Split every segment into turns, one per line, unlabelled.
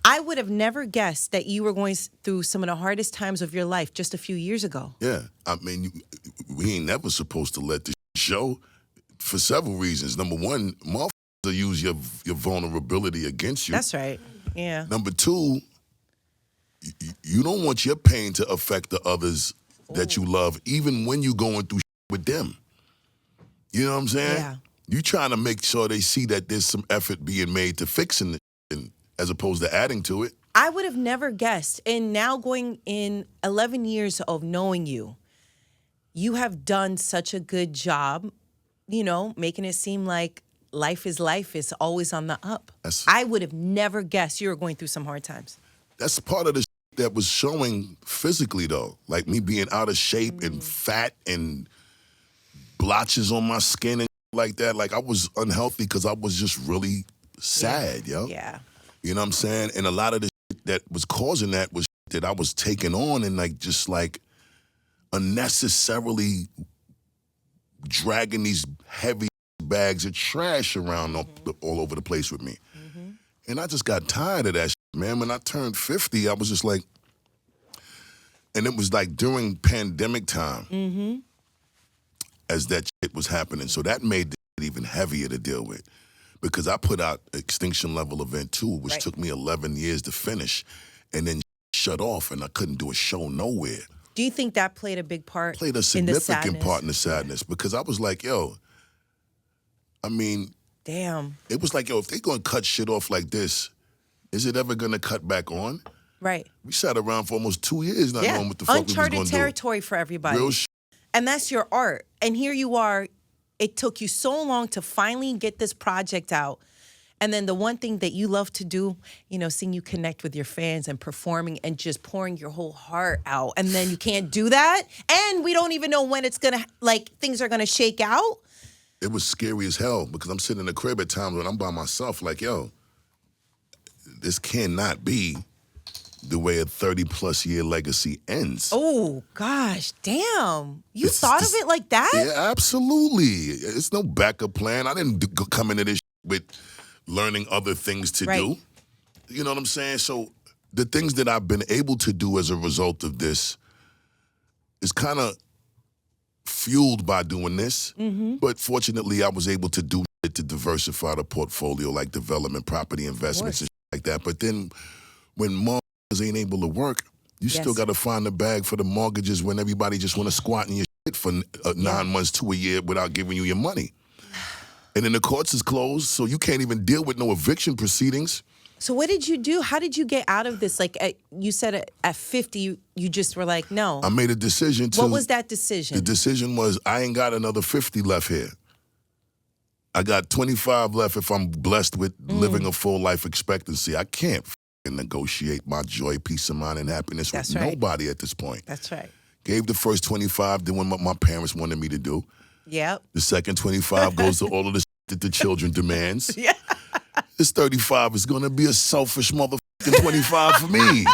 I would have never guessed that you were going through some of the hardest times of your life just a few years ago.
Yeah, I mean, we ain't never supposed to let this show for several reasons. Number one, motherfuckers will use your vulnerability against you.
That's right. Yeah.
Number two, you don't want your pain to affect the others that you love, even when you're going through with them. You know what I'm saying?
Yeah.
You trying to make sure they see that there's some effort being made to fixing it, as opposed to adding to it.
I would have never guessed. And now going in 11 years of knowing you, you have done such a good job, you know, making it seem like life is always on the up. I would have never guessed you were going through some hard times.
That's part of the that was showing physically, though. Like me being out of shape and fat and blotches on my skin and like that. Like I was unhealthy because I was just really sad, yo.
Yeah.
You know what I'm saying? And a lot of the shit that was causing that was that I was taking on and like just like unnecessarily dragging these heavy bags of trash around all over the place with me. And I just got tired of that shit, man. When I turned 50, I was just like, and it was like during pandemic time as that shit was happening. So that made it even heavier to deal with. Because I put out Extinction Level Event 2, which took me 11 years to finish, and then shut off, and I couldn't do a show nowhere.
Do you think that played a big part?
Played a significant part in the sadness, because I was like, yo, I mean,
damn.
It was like, yo, if they gonna cut shit off like this, is it ever gonna cut back on?
Right.
We sat around for almost 2 years not knowing what the fuck we was gonna do.
Uncharted territory for everybody.
Real
and that's your art. And here you are. It took you so long to finally get this project out. And then the one thing that you love to do, you know, seeing you connect with your fans and performing and just pouring your whole heart out. And then you can't do that. And we don't even know when it's gonna, like, things are gonna shake out.
It was scary as hell because I'm sitting in the crib at times when I'm by myself like, yo, this cannot be the way a 30-plus year legacy ends.
Oh, gosh, damn. You thought of it like that?
Yeah, absolutely. It's no backup plan. I didn't come into this with learning other things to do. You know what I'm saying? So the things that I've been able to do as a result of this is kind of fueled by doing this. But fortunately, I was able to do it to diversify the portfolio, like development, property investments, and shit like that. But then when mom ain't able to work, you still got to find a bag for the mortgages when everybody just want to squat in your shit for 9 months to a year without giving you your money. And then the courts is closed, so you can't even deal with no eviction proceedings.
So what did you do? How did you get out of this? Like you said at 50, you just were like, no.
I made a decision to...
What was that decision?
The decision was I ain't got another 50 left here. I got 25 left if I'm blessed with living a full life expectancy. I can't negotiate my joy, peace of mind, and happiness with nobody at this point.
That's right.
Gave the first 25 doing what my parents wanted me to do.
Yep.
The second 25 goes to all of the shit that the children demands.
Yeah.
This 35 is going to be a selfish motherfucking 25 for me.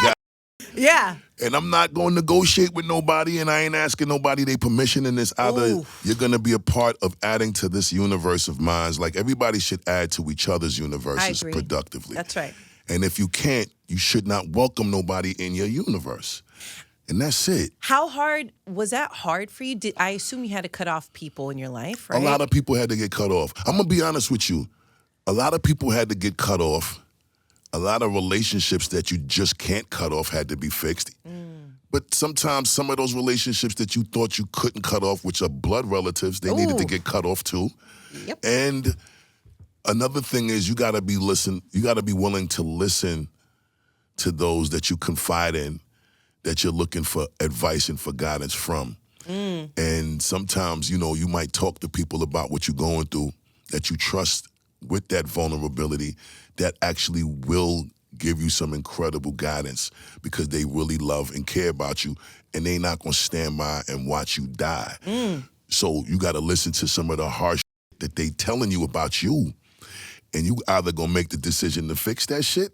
Yeah.
And I'm not going to negotiate with nobody, and I ain't asking nobody their permission in this. Either you're going to be a part of adding to this universe of minds. Like, everybody should add to each other's universes productively.
That's right.
And if you can't, you should not welcome nobody in your universe. And that's it.
How hard, was that hard for you? I assume you had to cut off people in your life, right?
A lot of people had to get cut off. I'm going to be honest with you. A lot of people had to get cut off. A lot of relationships that you just can't cut off had to be fixed. But sometimes some of those relationships that you thought you couldn't cut off, which are blood relatives, they needed to get cut off too.
Yep.
And another thing is you got to be willing to listen to those that you confide in, that you're looking for advice and for guidance from. And sometimes, you know, you might talk to people about what you're going through that you trust with that vulnerability that actually will give you some incredible guidance because they really love and care about you, and they not going to stand by and watch you die. So you got to listen to some of the harsh that they telling you about you, and you either going to make the decision to fix that shit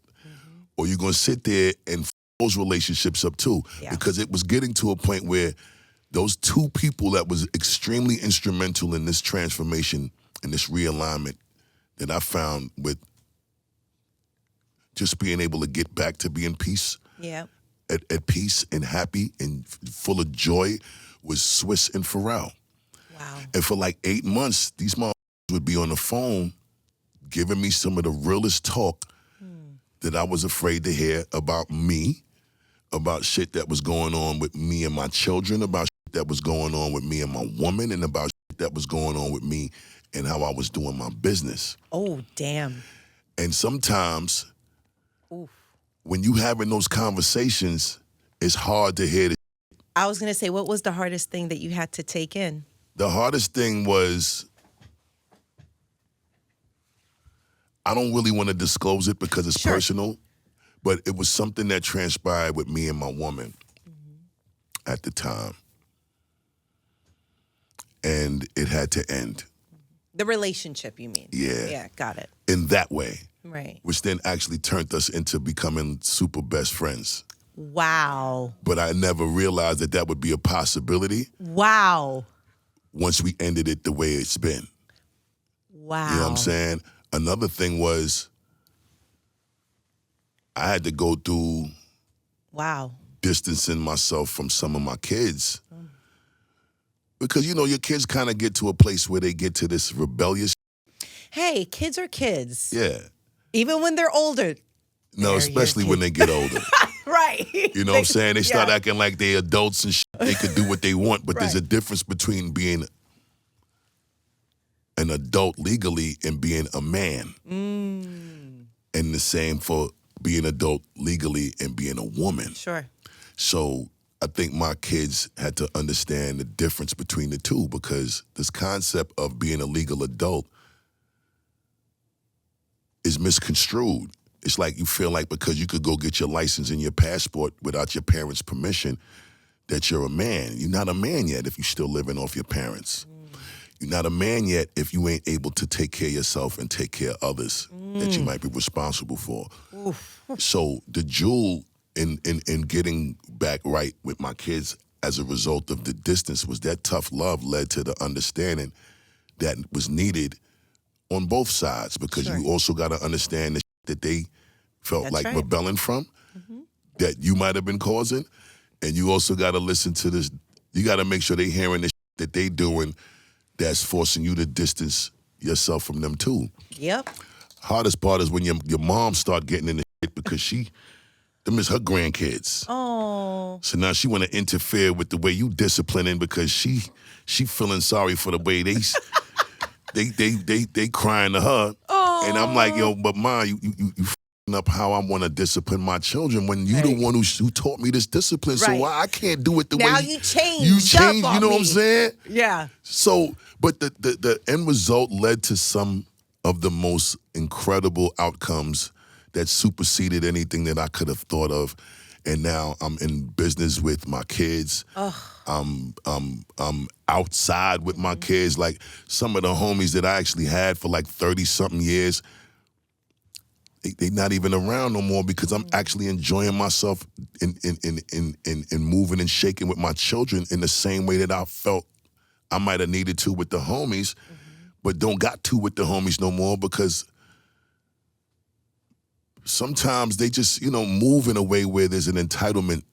or you're going to sit there and those relationships up too, because it was getting to a point where those two people that was extremely instrumental in this transformation and this realignment that I found with just being able to get back to being peace,
Yeah.
at peace and happy and full of joy was Swizz and Pharrell.
Wow.
And for like 8 months, these motherfuckers would be on the phone giving me some of the realest talk that I was afraid to hear about me, about shit that was going on with me and my children, about shit that was going on with me and my woman, and about shit that was going on with me and how I was doing my business.
Oh, damn.
And sometimes
Oof.
when you having those conversations, it's hard to hear.
I was going to say, what was the hardest thing that you had to take in?
The hardest thing was, I don't really want to disclose it because it's personal, but it was something that transpired with me and my woman at the time. And it had to end.
The relationship, you mean?
Yeah.
Yeah, got it.
In that way.
Right.
Which then actually turned us into becoming super best friends.
Wow.
But I never realized that that would be a possibility.
Wow.
Once we ended it the way it's been.
Wow.
You know what I'm saying? Another thing was, I had to go through distancing myself from some of my kids. Because, you know, your kids kind of get to a place where they get to this rebellious.
Hey, kids are kids.
Yeah.
Even when they're older.
No, especially when they get older.
Right.
You know what I'm saying? They start acting like they adults and shit. They could do what they want, but there's a difference between being an adult legally and being a man. And the same for being adult legally and being a woman.
Sure.
So I think my kids had to understand the difference between the two, because this concept of being a legal adult is misconstrued. It's like you feel like because you could go get your license and your passport without your parents' permission that you're a man. You're not a man yet if you're still living off your parents. You're not a man yet if you ain't able to take care of yourself and take care of others that you might be responsible for. So the jewel in getting back right with my kids as a result of the distance was that tough love led to the understanding that was needed on both sides, because you also got to understand the that they felt like rebelling from, that you might have been causing, and you also got to listen to this. You got to make sure they hearing the that they doing that's forcing you to distance yourself from them too.
Yep.
Hardest part is when your mom start getting in the shit because them is her grandkids.
Oh.
So now she want to interfere with the way you disciplining, because she feeling sorry for the way they crying to her.
Oh.
And I'm like, yo, but Ma, you f***ing up how I want to discipline my children when you the one who taught me this discipline. So why I can't do it the way
you changed.
You changed, you know what I'm saying?
Yeah.
So, but the end result led to some of the most incredible outcomes that superseded anything that I could have thought of. And now I'm in business with my kids. I'm outside with my kids. Like some of the homies that I actually had for like 30-something years, they not even around no more, because I'm actually enjoying myself in moving and shaking with my children in the same way that I felt I might have needed to with the homies, but don't got to with the homies no more, because sometimes they just, move in a way where there's an entitlement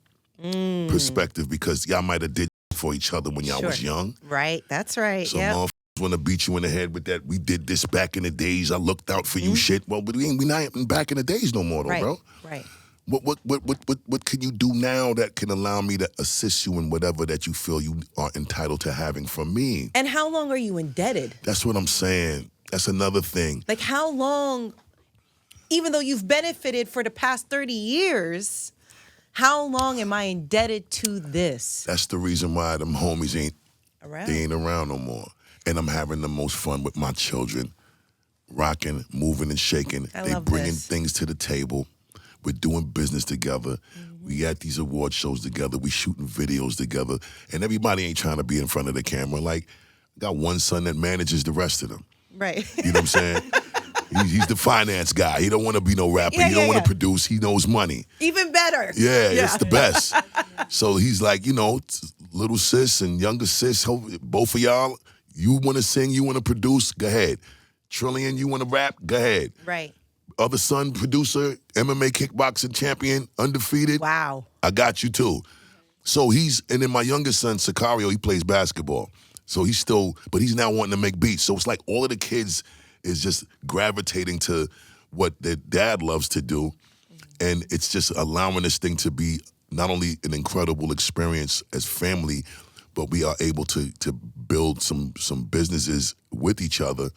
perspective, because y'all might have did for each other when y'all was young.
Right, that's right.
So motherfuckers want to beat you in the head with that. We did this back in the days. I looked out for you shit. Well, but we not back in the days no more though, bro.
Right.
What can you do now that can allow me to assist you in whatever that you feel you are entitled to having from me?
And how long are you indebted?
That's what I'm saying. That's another thing.
Like how long, even though you've benefited for the past 30 years, how long am I indebted to this?
That's the reason why them homies ain't around no more. And I'm having the most fun with my children, rocking, moving, and shaking. They bringing things to the table. We're doing business together. We at these award shows together. We shooting videos together. And everybody ain't trying to be in front of the camera. Like, I got one son that manages the rest of them.
Right.
You know what I'm saying? He's the finance guy. He don't want to be no rapper. He don't want to produce. He knows money.
Even better.
Yeah, it's the best. So he's like, little sis and younger sis, both of y'all, you want to sing, you want to produce, go ahead. Trillion, you want to rap, go ahead.
Right.
other son, producer, MMA kickboxing champion, undefeated.
Wow.
I got you too. So and then my youngest son, Sicario, he plays basketball. So but he's now wanting to make beats. So it's like all of the kids is just gravitating to what their dad loves to do. And it's just allowing this thing to be not only an incredible experience as family, but we are able to build some businesses with each other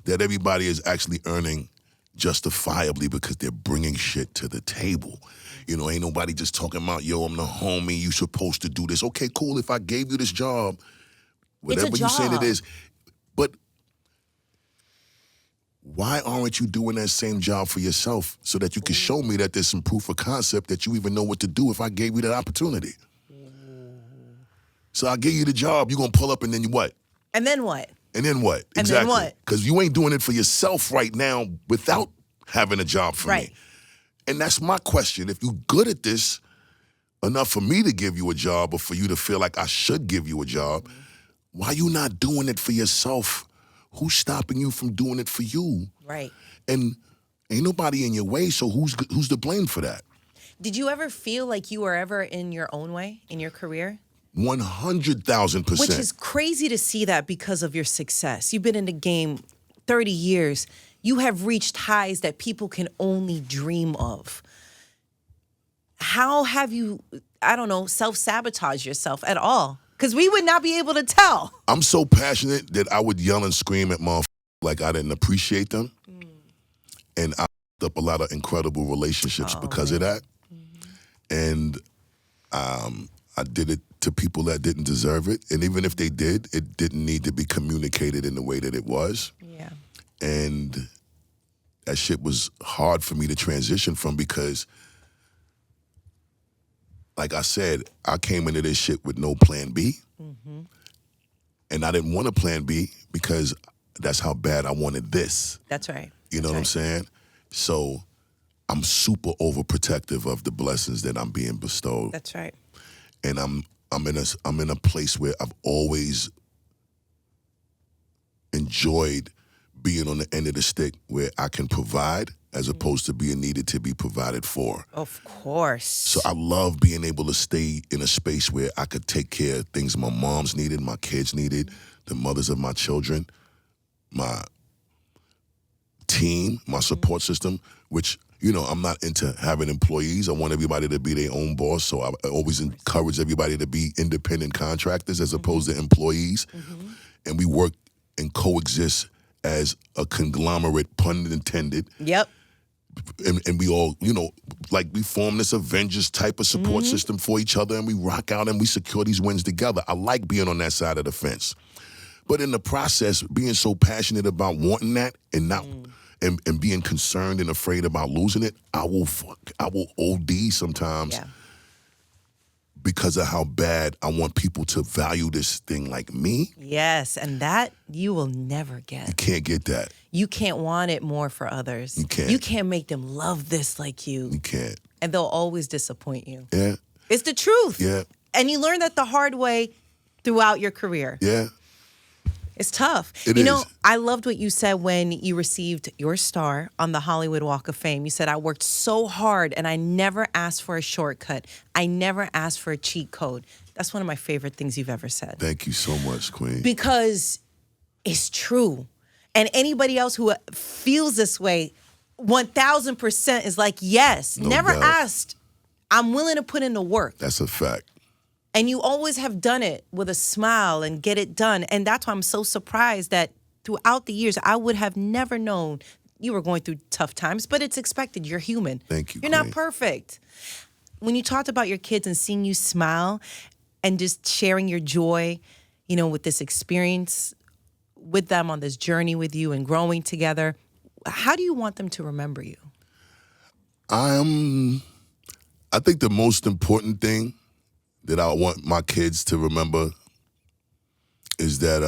that everybody is actually earning justifiably because they're bringing shit to the table. You know, ain't nobody just talking about, yo, I'm the homie, you supposed to do this. Okay, cool, if I gave you this job, whatever you said it is. But why aren't you doing that same job for yourself so that you can show me that there's some proof of concept that you even know what to do if I gave you that opportunity? So I give you the job, you're going to pull up and then what?
And then what?
And then what?
And
exactly.
then what?
Because you ain't doing it for yourself right now without having a job for me. And that's my question. If you're good at this enough for me to give you a job or for you to feel like I should give you a job, why you not doing it for yourself? Who's stopping you from doing it for you?
Right.
And ain't nobody in your way, so who's to blame for that?
Did you ever feel like you were ever in your own way in your career?
100,000%.
Which is crazy to see that because of your success. You've been in the game 30 years. You have reached highs that people can only dream of. How have you, I don't know, self-sabotage yourself at all? Because we would not be able to tell.
I'm so passionate that I would yell and scream at motherfuckers like I didn't appreciate them. And I fucked up a lot of incredible relationships because of that. And I did it to people that didn't deserve it. And even if they did, it didn't need to be communicated in the way that it was.
Yeah.
And that shit was hard for me to transition from because, like I said, I came into this shit with no plan B. And I didn't want a plan B because that's how bad I wanted this.
That's right.
You know what I'm saying? So I'm super overprotective of the blessings that I'm being bestowed.
That's right.
And I'm in a place where I've always enjoyed being on the end of the stick where I can provide as opposed to being needed to be provided for.
Of course.
So I love being able to stay in a space where I could take care of things my moms needed, my kids needed, the mothers of my children, my team, my support system, which, you know, I'm not into having employees. I want everybody to be their own boss, so I always encourage everybody to be independent contractors as opposed to employees. And we work and coexist as a conglomerate, pun intended.
Yep.
And we all, you know, like we form this Avengers type of support system for each other and we rock out and we secure these wins together. I like being on that side of the fence. But in the process, being so passionate about wanting that and not and being concerned and afraid about losing it, I will OD sometimes because of how bad I want people to value this thing like me.
Yes, and that you will never get.
You can't get that.
You can't want it more for others.
You can't.
You can't make them love this like you.
You can't.
And they'll always disappoint you.
Yeah.
It's the truth.
Yeah.
And you learn that the hard way throughout your career.
Yeah.
It's tough.
It
you
is.
know, I loved what you said when you received your star on the Hollywood Walk of Fame. You said, I worked so hard and I never asked for a shortcut. I never asked for a cheat code. That's one of my favorite things you've ever said.
Thank you so much, Queen.
Because it's true. And anybody else who feels this way, 1,000% is like, yes,
No
never
doubt.
asked. I'm willing to put in the work.
That's a fact.
And you always have done it with a smile and get it done. And that's why I'm so surprised that throughout the years, I would have never known you were going through tough times, but it's expected. You're human.
Thank you,
You're
Queen.
not perfect. When you talked about your kids and seeing you smile and just sharing your joy, you know, with this experience with them on this journey with you and growing together, how do you want them to remember you?
I think the most important thing that I want my kids to remember is that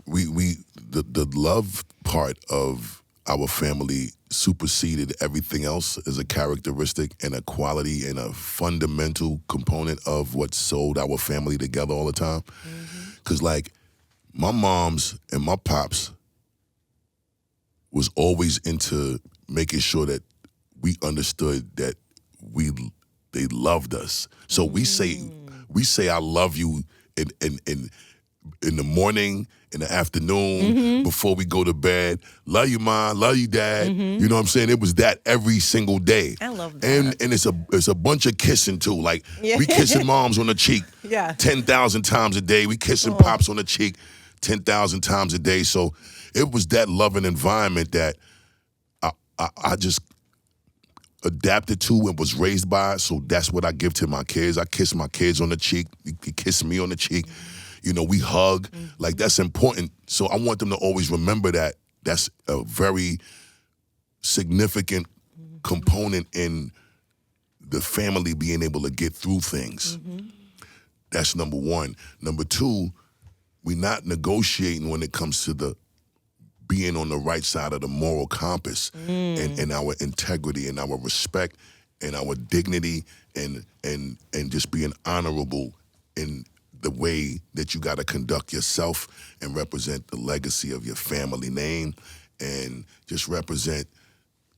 the love part of our family superseded everything else as a characteristic and a quality and a fundamental component of what sold our family together all the time. Because, like, my moms and my pops was always into making sure that we understood that they loved us. So we say I love you in the morning, in the afternoon, before we go to bed. Love you, Mom. Love you, Dad. You know what I'm saying? It was that every single day.
I love that.
And it's a bunch of kissing too. Like we kissing moms on the cheek 10,000 times a day. We kissing pops on the cheek 10,000 times a day. So it was that loving environment that I just adapted to and was raised by. So that's what I give to my kids. I kiss my kids on the cheek. They kiss me on the cheek. You know, we hug. Like, that's important. So I want them to always remember that. That's a very significant component in the family being able to get through things. That's number one. Number two, we're not negotiating when it comes to the being on the right side of the moral compass and our integrity and our respect and our dignity and just being honorable in the way that you got to conduct yourself and represent the legacy of your family name and just represent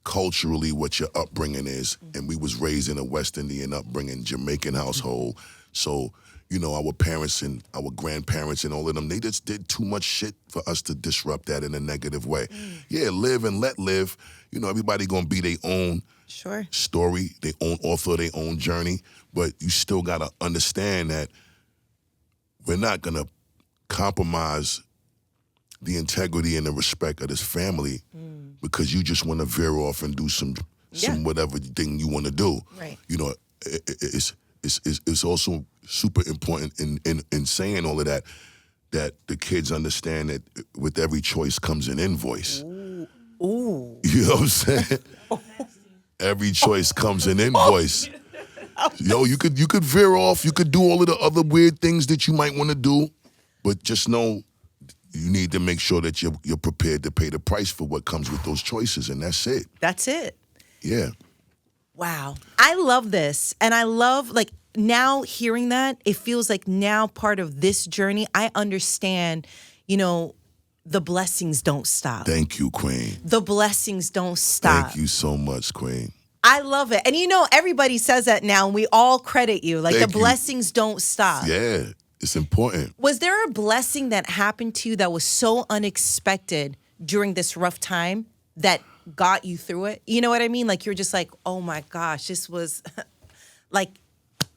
culturally what your upbringing is. And we was raised in a West Indian upbringing, Jamaican household. So, you know, our parents and our grandparents and all of them, they just did too much shit for us to disrupt that in a negative way. Yeah, live and let live. You know, everybody gonna be their own story, their own author, their own journey. But you still gotta understand that we're not gonna compromise the integrity and the respect of this family because you just wanna veer off and do some whatever thing you wanna do.
Right.
You know, it's also super important in saying all of that the kids understand that with every choice comes an invoice.
Ooh.
You know what I'm saying? Every choice comes an invoice. Yo, you could veer off, you could do all of the other weird things that you might want to do, but just know you need to make sure that you're prepared to pay the price for what comes with those choices, and that's it.
That's it.
Yeah.
Wow. I love this. And I love, like, now hearing that, it feels like now part of this journey, I understand, you know, the blessings don't stop.
Thank you, Queen.
The blessings don't stop.
Thank you so much, Queen.
I love it. And you know, everybody says that now, and we all credit you. Like,
Thank
the
you.
blessings don't stop.
Yeah, it's important.
Was there a blessing that happened to you that was so unexpected during this rough time that got you through it? You know what I mean? Like, you're just like, oh my gosh, this was like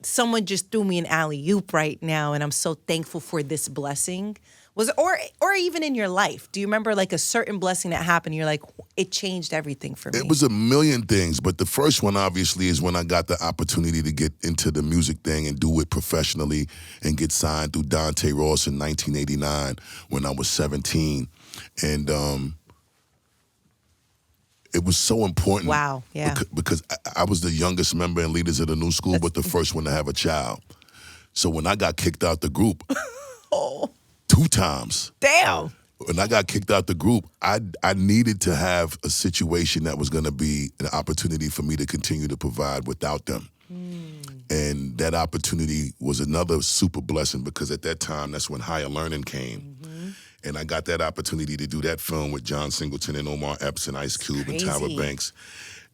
someone just threw me an alley-oop right now, and I'm so thankful for this blessing. Was or even in your life, do you remember like a certain blessing that happened? And you're like, it changed everything for me.
It was a million things, but the first one obviously is when I got the opportunity to get into the music thing and do it professionally and get signed through Dante Ross in 1989 when I was 17. And it was so important.
Wow, yeah.
Because I was the youngest member and leaders of the new school, but the first one to have a child. So when I got kicked out the group, 2 times.
Damn.
When I got kicked out the group, I needed to have a situation that was going to be an opportunity for me to continue to provide without them. And that opportunity was another super blessing because at that time, that's when Higher Learning came. And I got that opportunity to do that film with John Singleton and Omar Epps and Ice Cube and Tyra Banks.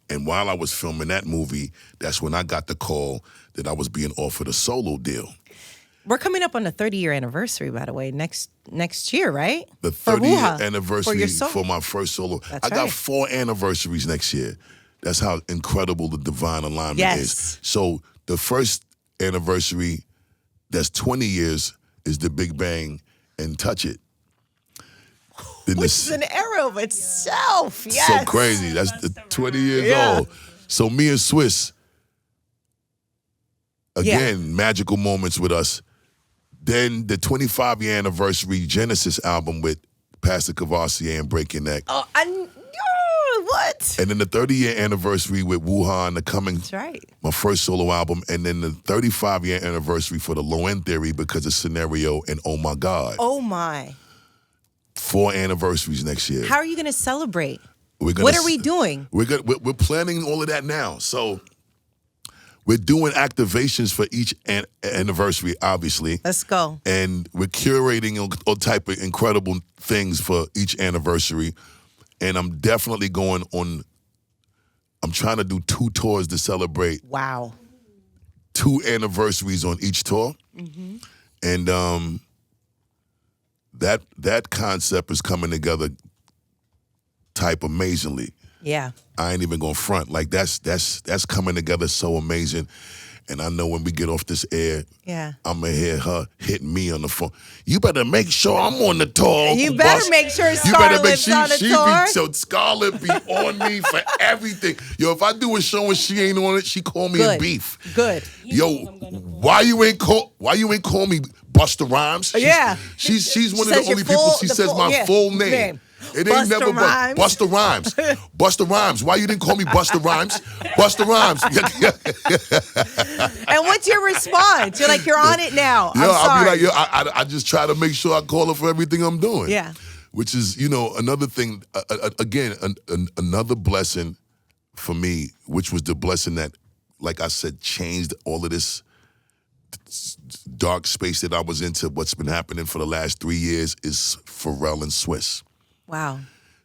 And while I was filming that movie, that's when I got the call that I was being offered a solo deal.
We're coming up on the 30-year anniversary, by the way, next year, right?
The 30th anniversary for my first solo. I got 4 anniversaries next year. That's how incredible the divine alignment is. So the first anniversary, that's 20 years, is the Big Bang and Touch It.
Which is an era of itself. Yes.
So crazy. That's the 20 years old. So me and Swizz, again, magical moments with us. Then the 25-year anniversary Genesis album with Pastor Cavassier and Break Your Neck.
Oh, what?
And then the 30-year anniversary with Wuhan, The Coming.
That's right.
My first solo album. And then the 35-year anniversary for the Low End Theory because of Scenario and Oh My God.
Oh my.
4 anniversaries next year.
How are you going to celebrate?
What
are we doing?
We're planning all of that now. So we're doing activations for each anniversary, obviously.
Let's go.
And we're curating all type of incredible things for each anniversary. And I'm definitely going on, I'm trying to do 2 tours to celebrate.
Wow.
2 anniversaries on each tour.
Mm-hmm.
And that concept is coming together type amazingly.
Yeah.
I ain't even gonna front. Like that's coming together so amazing. And I know when we get off this air,
Yeah.
I'm gonna hear her hitting me on the phone. You better make sure I'm on the tour.
You
Uncle
better
Bus.
make sure
You better make
Scarlett's on the
she
tour.
be so Scarlett be on me for everything. Yo, if I do a show and she ain't on it, she call me
Good.
a beef.
Good.
Yo, why you ain't call me Busta Rhymes? She's one of the only people she says my full name. It ain't
Busta
never
Rhymes.
Busta Rhymes. Busta Rhymes. Why you didn't call me Busta Rhymes? Busta Rhymes.
And what's your response? You're like, you're on it now. I'm
I'll
sorry.
be like, I just try to make sure I call her for everything I'm doing.
Yeah.
Which is, another thing, again, another blessing for me, which was the blessing that, like I said, changed all of this dark space that I was into. What's been happening for the last 3 years is Pharrell and Swizz.
Wow.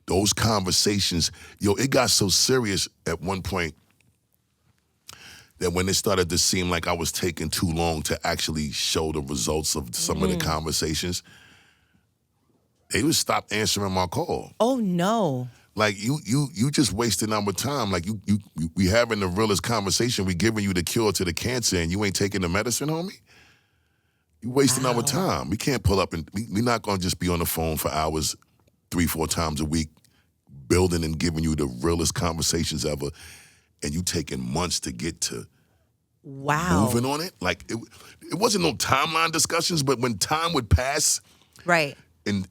Those conversations, it got so serious at one point that when it started to seem like I was taking too long to actually show the results of some of the conversations, they would stop answering my call.
Oh no.
Like you just wasting our time. Like we having the realest conversation. We giving you the cure to the cancer, and you ain't taking the medicine, homie. You wasting our time. We can't pull up and we're not gonna just be on the phone for hours, 3-4 times a week, building and giving you the realest conversations ever, and you taking months to get to moving on it. Like it wasn't no timeline discussions, but when time would pass,
right,
and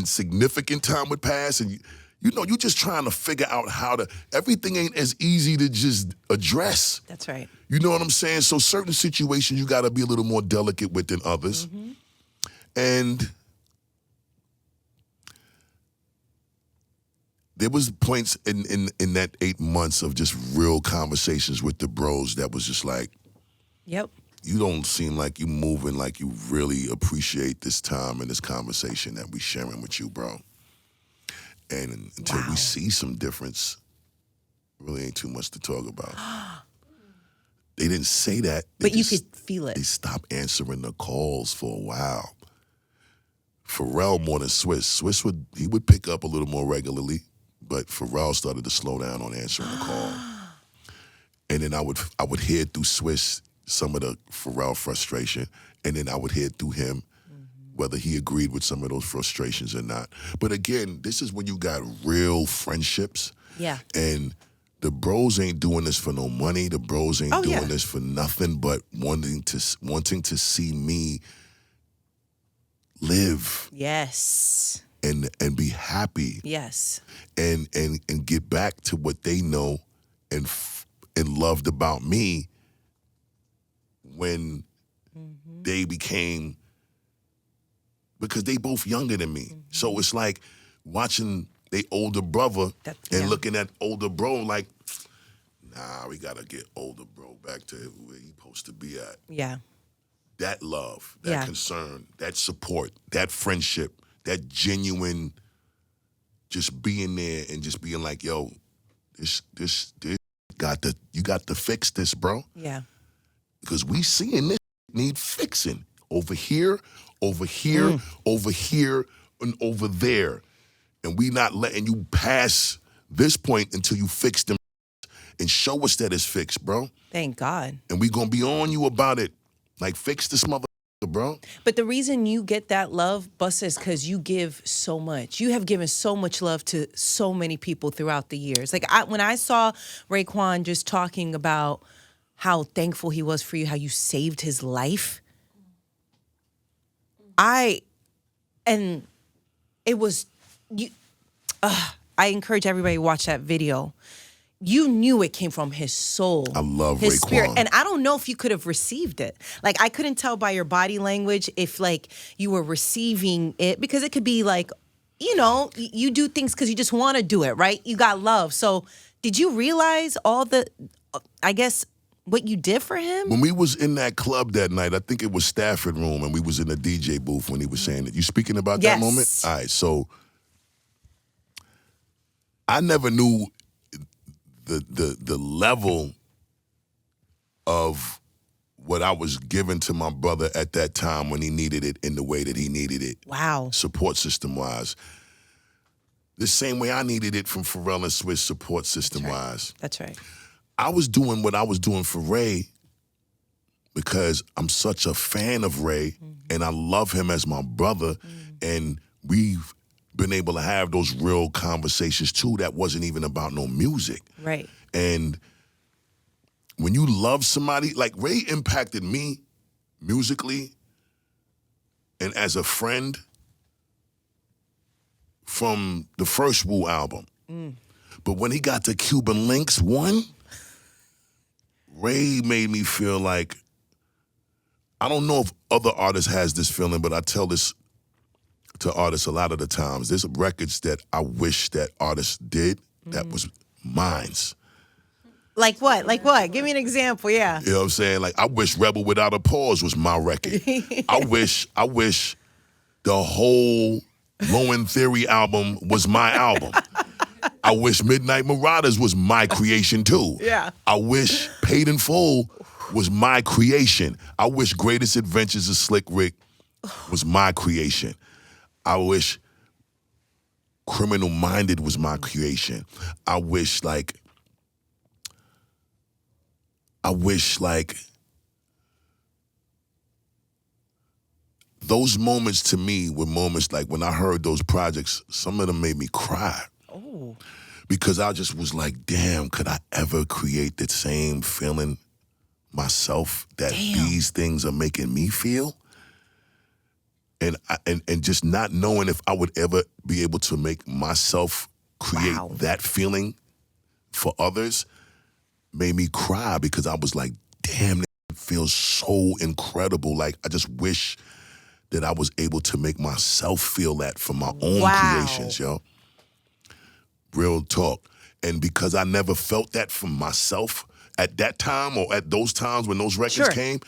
significant time would pass, and you just trying to figure out how to. Everything ain't as easy to just address.
That's right.
You know what I'm saying? So certain situations you got to be a little more delicate with than others, and there was points in that 8 months of just real conversations with the bros that was just like,
yep,
you don't seem like you moving like you really appreciate this time and this conversation that we sharing with you, bro. And until we see some difference, really ain't too much to talk about. They didn't say that.
But you could feel it.
They stopped answering the calls for a while. Pharrell more than Swizz. Swizz would pick up a little more regularly, but Pharrell started to slow down on answering the call. And then I would hear through Swizz some of the Pharrell frustration, and then I would hear through him whether he agreed with some of those frustrations or not. But again, this is when you got real friendships.
Yeah.
And the bros ain't doing this for no money. The bros ain't doing this for nothing but wanting to see me live.
Yes.
And be happy.
Yes.
And get back to what they know and loved about me when they became, because they both younger than me. So it's like watching they older brother and looking at older bro like, nah, we gotta get older bro back to where he supposed to be at.
Yeah.
That love, that concern, that support, that friendship, that genuine just being there and just being like, yo, this you got to fix this, bro.
Yeah.
Because we seeing this need fixing over here, over here, and over there. And we not letting you pass this point until you fix them and show us that it's fixed, bro.
Thank God.
And we gonna be on you about it. Like, fix this mother, bro.
But the reason you get that love, Busta, is because you give so much. You have given so much love to so many people throughout the years. Like, when I saw Raekwon just talking about how thankful he was for you, how you saved his life, and it was, I encourage everybody to watch that video. You knew it came from his soul.
I love
his
Raekwon.
spirit. And I don't know if you could have received it. Like, I couldn't tell by your body language if, like, you were receiving it, because it could be like, you do things because you just want to do it, right? You got love. So did you realize all the, I guess, what you did for him?
When we was in that club that night, I think it was Stafford Room, and we was in the DJ booth when he was saying it. You speaking about that moment? All right, so I never knew the level of what I was giving to my brother at that time when he needed it in the way that he needed it.
Wow.
Support system wise. The same way I needed it from Pharrell and Swizz support system wise.
That's right.
I was doing what I was doing for Ray because I'm such a fan of Ray and I love him as my brother, and we've been able to have those real conversations too that wasn't even about no music.
Right.
And when you love somebody, like Ray impacted me musically and as a friend from the first Wu album. But when he got to Cuban Links 1, Ray made me feel like, I don't know if other artists has this feeling, but I tell this to artists a lot of the times. There's records that I wish that artists did that was mine's.
Like what? Like what? Give me an example, yeah.
You know what I'm saying? Like, I wish Rebel Without a Pause was my record. I wish the whole Low End Theory album was my album. I wish Midnight Marauders was my creation too.
Yeah.
I wish Paid in Full was my creation. I wish Greatest Adventures of Slick Rick was my creation. I wish Criminal Minded was my creation. I wish those moments to me were moments like when I heard those projects, some of them made me cry.
Oh.
Because I just was like, damn, could I ever create the same feeling myself that these things are making me feel? And just not knowing if I would ever be able to make myself create that feeling for others made me cry, because I was like, damn, it feels so incredible. Like, I just wish that I was able to make myself feel that for my own creations, yo. Real talk. And because I never felt that from myself at that time or at those times when those records came,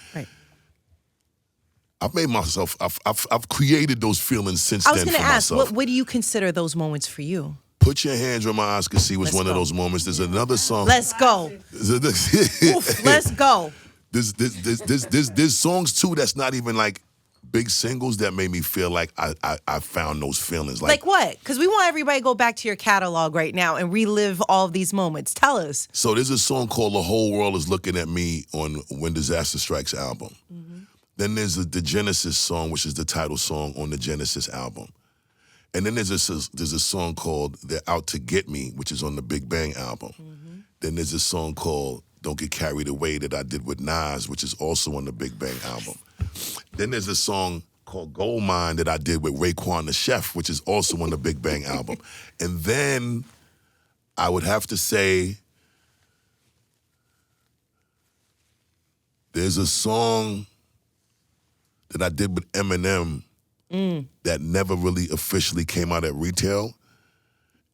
I've made myself, I've created those feelings since then for myself.
I was going to ask, what do you consider those moments for you?
Put Your Hands Where My Eyes Can See was one of those moments. There's another song.
Let's go. Oof, let's go.
There's songs too that's not even like big singles that made me feel like I found those feelings.
Like what? Because we want everybody to go back to your catalog right now and relive all of these moments. Tell us.
So there's a song called The Whole World Is Looking at Me on When Disaster Strikes album. Then there's the Genesis song, which is the title song on the Genesis album. And then there's a song called They're Out to Get Me, which is on the Big Bang album. Then there's a song called Don't Get Carried Away that I did with Nas, which is also on the Big Bang album. Then there's a song called Gold Mine that I did with Raekwon the Chef, which is also on the Big Bang album. And then I would have to say there's a song that I did with Eminem that never really officially came out at retail.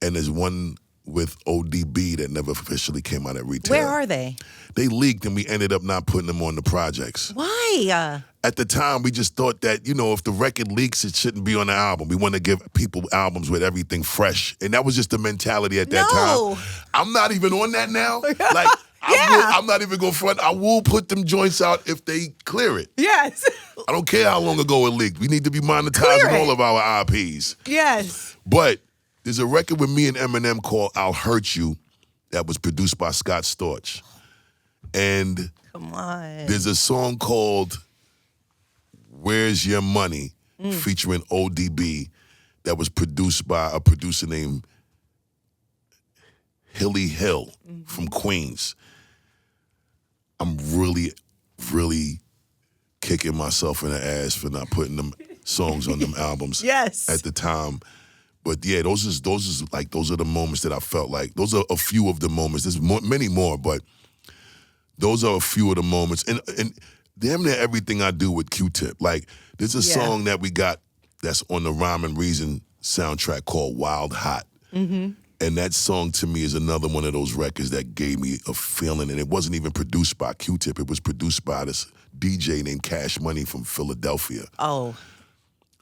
And there's one with ODB that never officially came out at retail.
Where are they?
They leaked and we ended up not putting them on the projects.
Why?
At the time, we just thought that, you know, if the record leaks, it shouldn't be on the album. We want to give people albums with everything fresh. And that was just the mentality at that time. I'm not even on that now. Like, I'm not even going to front. I will put them joints out if they clear it.
Yes.
I don't care how long ago it leaked. We need to be monetizing all of our IPs.
Yes.
But there's a record with me and Eminem called I'll Hurt You that was produced by Scott Storch. And
come on.
There's a song called Where's Your Money featuring ODB that was produced by a producer named Hilly Hill from Queens. I'm really, really kicking myself in the ass for not putting them songs on them albums at the time. But yeah, those are the moments that I felt like. Those are a few of the moments. There's many more, but those are a few of the moments. And damn near everything I do with Q-Tip. Like, there's a song that we got that's on the Rhyme and Reason soundtrack called Wild Hot. And that song to me is another one of those records that gave me a feeling. And it wasn't even produced by Q-Tip. It was produced by this DJ named Cash Money from Philadelphia.
Oh.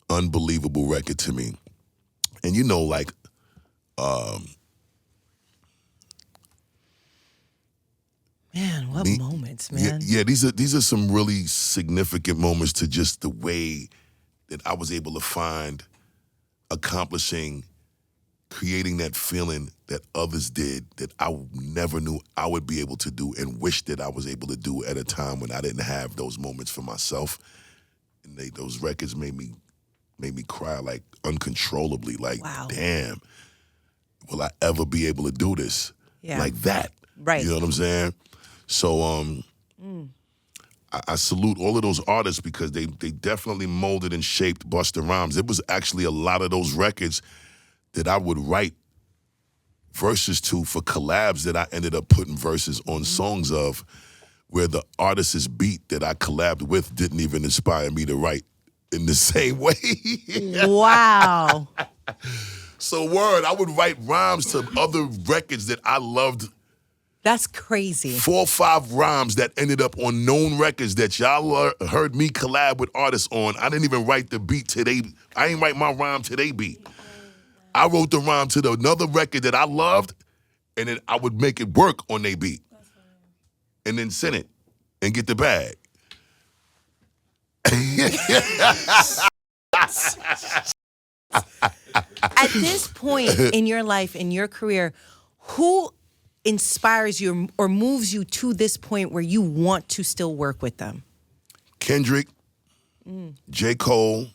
Unbelievable record to me. And you know, like,
Man, what moments,
Yeah,
man.
yeah, these are some really significant moments to just the way that I was able to find accomplishing, creating that feeling that others did that I never knew I would be able to do and wish that I was able to do at a time when I didn't have those moments for myself. And those records made me cry like uncontrollably, like,
Wow.
damn, will I ever be able to do this
Yeah.
like that?
Right.
You know what I'm saying? So I salute all of those artists because they definitely molded and shaped Busta Rhymes. It was actually a lot of those records that I would write verses to for collabs that I ended up putting verses on songs of, where the artist's beat that I collabed with didn't even inspire me to write in the same way.
Wow.
So word, I would write rhymes to other records that I loved.
That's crazy.
4 or 5 rhymes that ended up on known records that y'all heard me collab with artists on. I didn't even write the beat to they. I ain't write my rhyme to they beat. I wrote the rhyme to another record that I loved, and then I would make it work on they beat, and then send it and get the bag.
At this point in your life, in your career, who inspires you or moves you to this point where you want to still work with them?
Kendrick, J. Cole,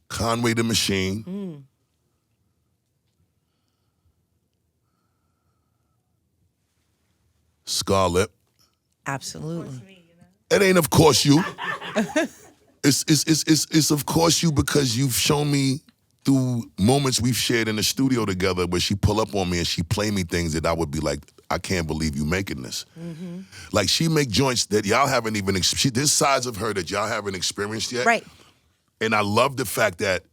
Conway the Machine, Scarlett.
Absolutely.
It ain't of course you. It's of course you because you've shown me through moments we've shared in the studio together where she pull up on me and she play me things that I would be like, I can't believe you making this. Like she make joints that y'all haven't even, there's sides of her that y'all haven't experienced yet.
Right.
And I love the fact that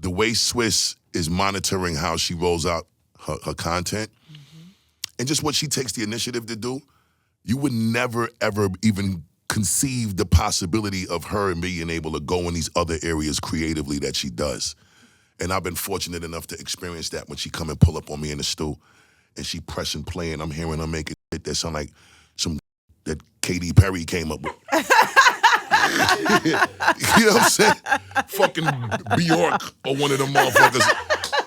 the way Swizz is monitoring how she rolls out her content and just what she takes the initiative to do, you would never, ever even conceive the possibility of her being able to go in these other areas creatively that she does. And I've been fortunate enough to experience that when she come and pull up on me in the stew and she press and play and I'm hearing her making shit that sound like some that Katy Perry came up with. You know what I'm saying? Fucking Bjork or one of them motherfuckers.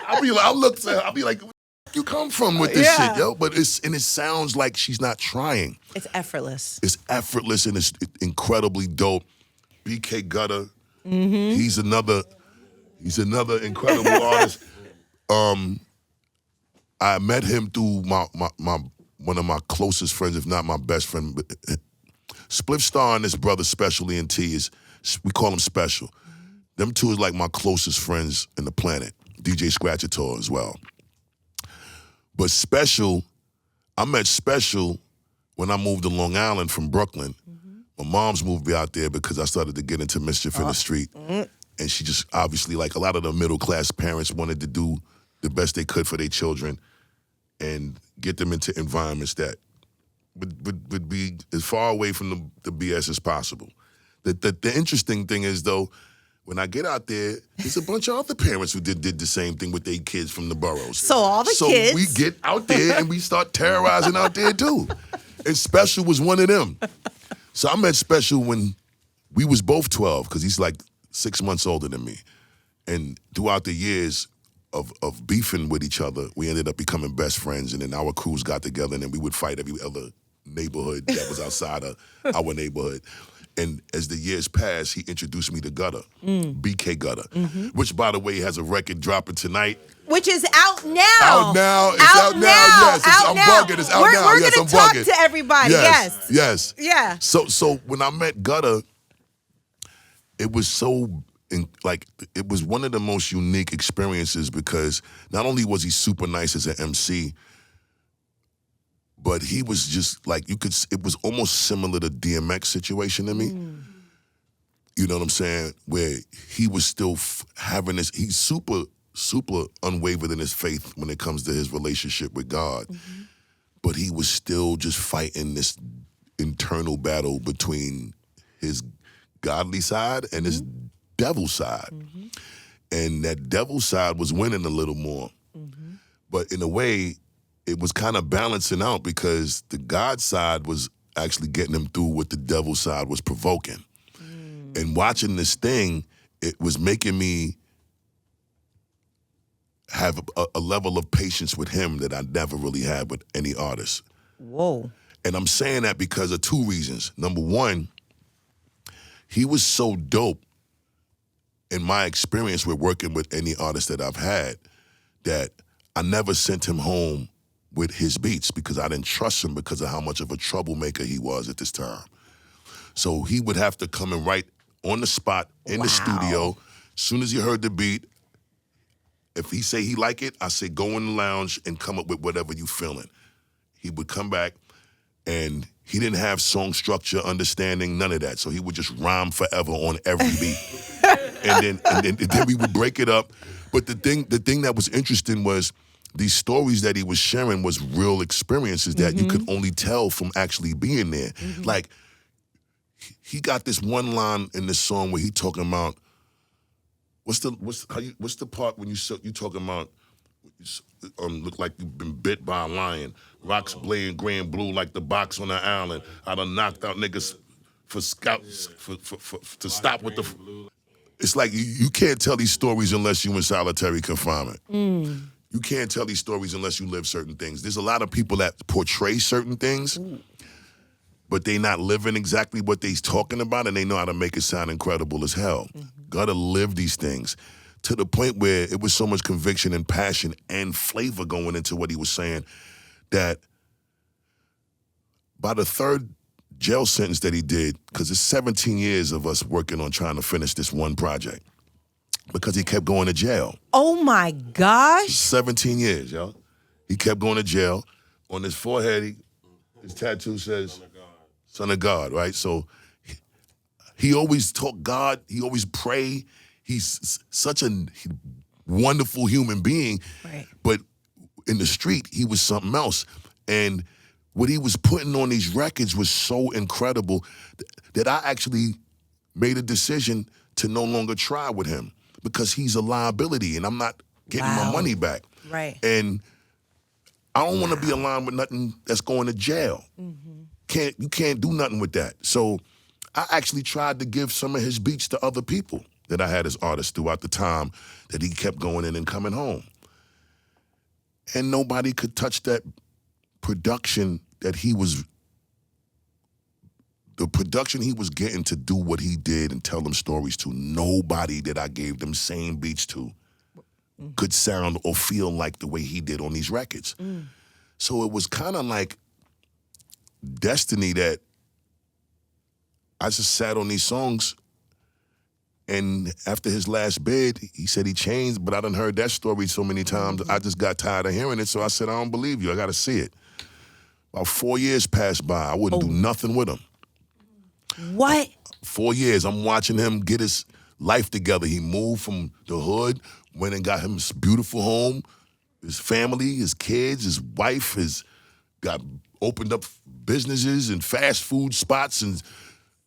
I'll look to her, I'll be like, where you come from with this shit, yo? But it sounds like she's not trying.
It's effortless.
It's effortless and it's incredibly dope. BK Gutter, he's another incredible artist. I met him through my one of my closest friends, if not my best friend. Spliff Star and his brother Special ENT we call him Special. Them two is like my closest friends in the planet. DJ Scratchator as well. But Special, I met Special when I moved to Long Island from Brooklyn. My mom's moved me out there because I started to get into mischief in the street. And she just obviously, like a lot of the middle class parents, wanted to do the best they could for their children and get them into environments that would be as far away from the BS as possible. The interesting thing is, though, when I get out there, there's a bunch of other parents who did the same thing with their kids from the boroughs.
So all the kids.
So we get out there and we start terrorizing out there, too. And Special was one of them. So I met Special when we was both 12, because he's like 6 months older than me. And throughout the years of beefing with each other, we ended up becoming best friends, and then our crews got together, and then we would fight every other neighborhood that was outside of our neighborhood. And as the years passed, he introduced me to Gutter, BK Gutter, which, by the way, has a record dropping tonight.
Which is out now.
Out now. It's out now. Yes, I'm bugging. It's out now.
We're
Yes,
going
I'm
to talk
bugging.
to everybody. Yes.
Yes.
Yeah.
So when I met Gutter, it was it was one of the most unique experiences because not only was he super nice as an MC, but he was just like, it was almost similar to DMX situation to me. You know what I'm saying? Where he was still having this, he's super unwavered in his faith when it comes to his relationship with God. But he was still just fighting this internal battle between his godly side and his devil side. And that devil side was winning a little more. But in a way, it was kind of balancing out because the God side was actually getting him through what the devil side was provoking. And watching this thing, it was making me have a level of patience with him that I never really had with any artist.
Whoa.
And I'm saying that because of two reasons. Number one, he was so dope in my experience with working with any artist that I've had that I never sent him home with his beats because I didn't trust him because of how much of a troublemaker he was at this time. So he would have to come and write on the spot in the studio. As soon as he heard the beat, if he say he like it, I say go in the lounge and come up with whatever you feeling. He would come back and he didn't have song structure, understanding, none of that. So he would just rhyme forever on every beat. and then we would break it up. But the thing that was interesting was these stories that he was sharing was real experiences that you could only tell from actually being there. Like, he got this one line in this song where he talking about what's the part when you talking about look like you've been bit by a lion, rocks playing gray and blue like the box on the island. I done knocked out niggas for scouts to stop with the. It's like you can't tell these stories unless you in solitary confinement. You can't tell these stories unless you live certain things. There's a lot of people that portray certain things, but they not living exactly what they's talking about, and they know how to make it sound incredible as hell. Gotta live these things to the point where it was so much conviction and passion and flavor going into what he was saying that by the third jail sentence that he did, because it's 17 years of us working on trying to finish this one project, because he kept going to jail.
Oh my gosh.
17 years, yo. He kept going to jail. On his forehead, his tattoo says, Son of God, right? So he always taught God, he always prayed. He's such a wonderful human being. Right. But in the street, he was something else. And what he was putting on these records was so incredible that I actually made a decision to no longer try with him because he's a liability and I'm not getting my money back.
Right.
And I don't want to be aligned with nothing that's going to jail. You can't do nothing with that. So I actually tried to give some of his beats to other people that I had as artists throughout the time that he kept going in and coming home. And nobody could touch that production that the production he was getting to do what he did and tell them stories to. Nobody that I gave them same beats to could sound or feel like the way he did on these records. So it was kind of like destiny that I just sat on these songs, and after his last bid, he said he changed, but I done heard that story so many times, I just got tired of hearing it, so I said, I don't believe you, I gotta see it. About 4 years passed by, I wouldn't do nothing with him.
What?
4 years, I'm watching him get his life together. He moved from the hood, went and got him his beautiful home, his family, his kids, his wife, opened up businesses and fast food spots, and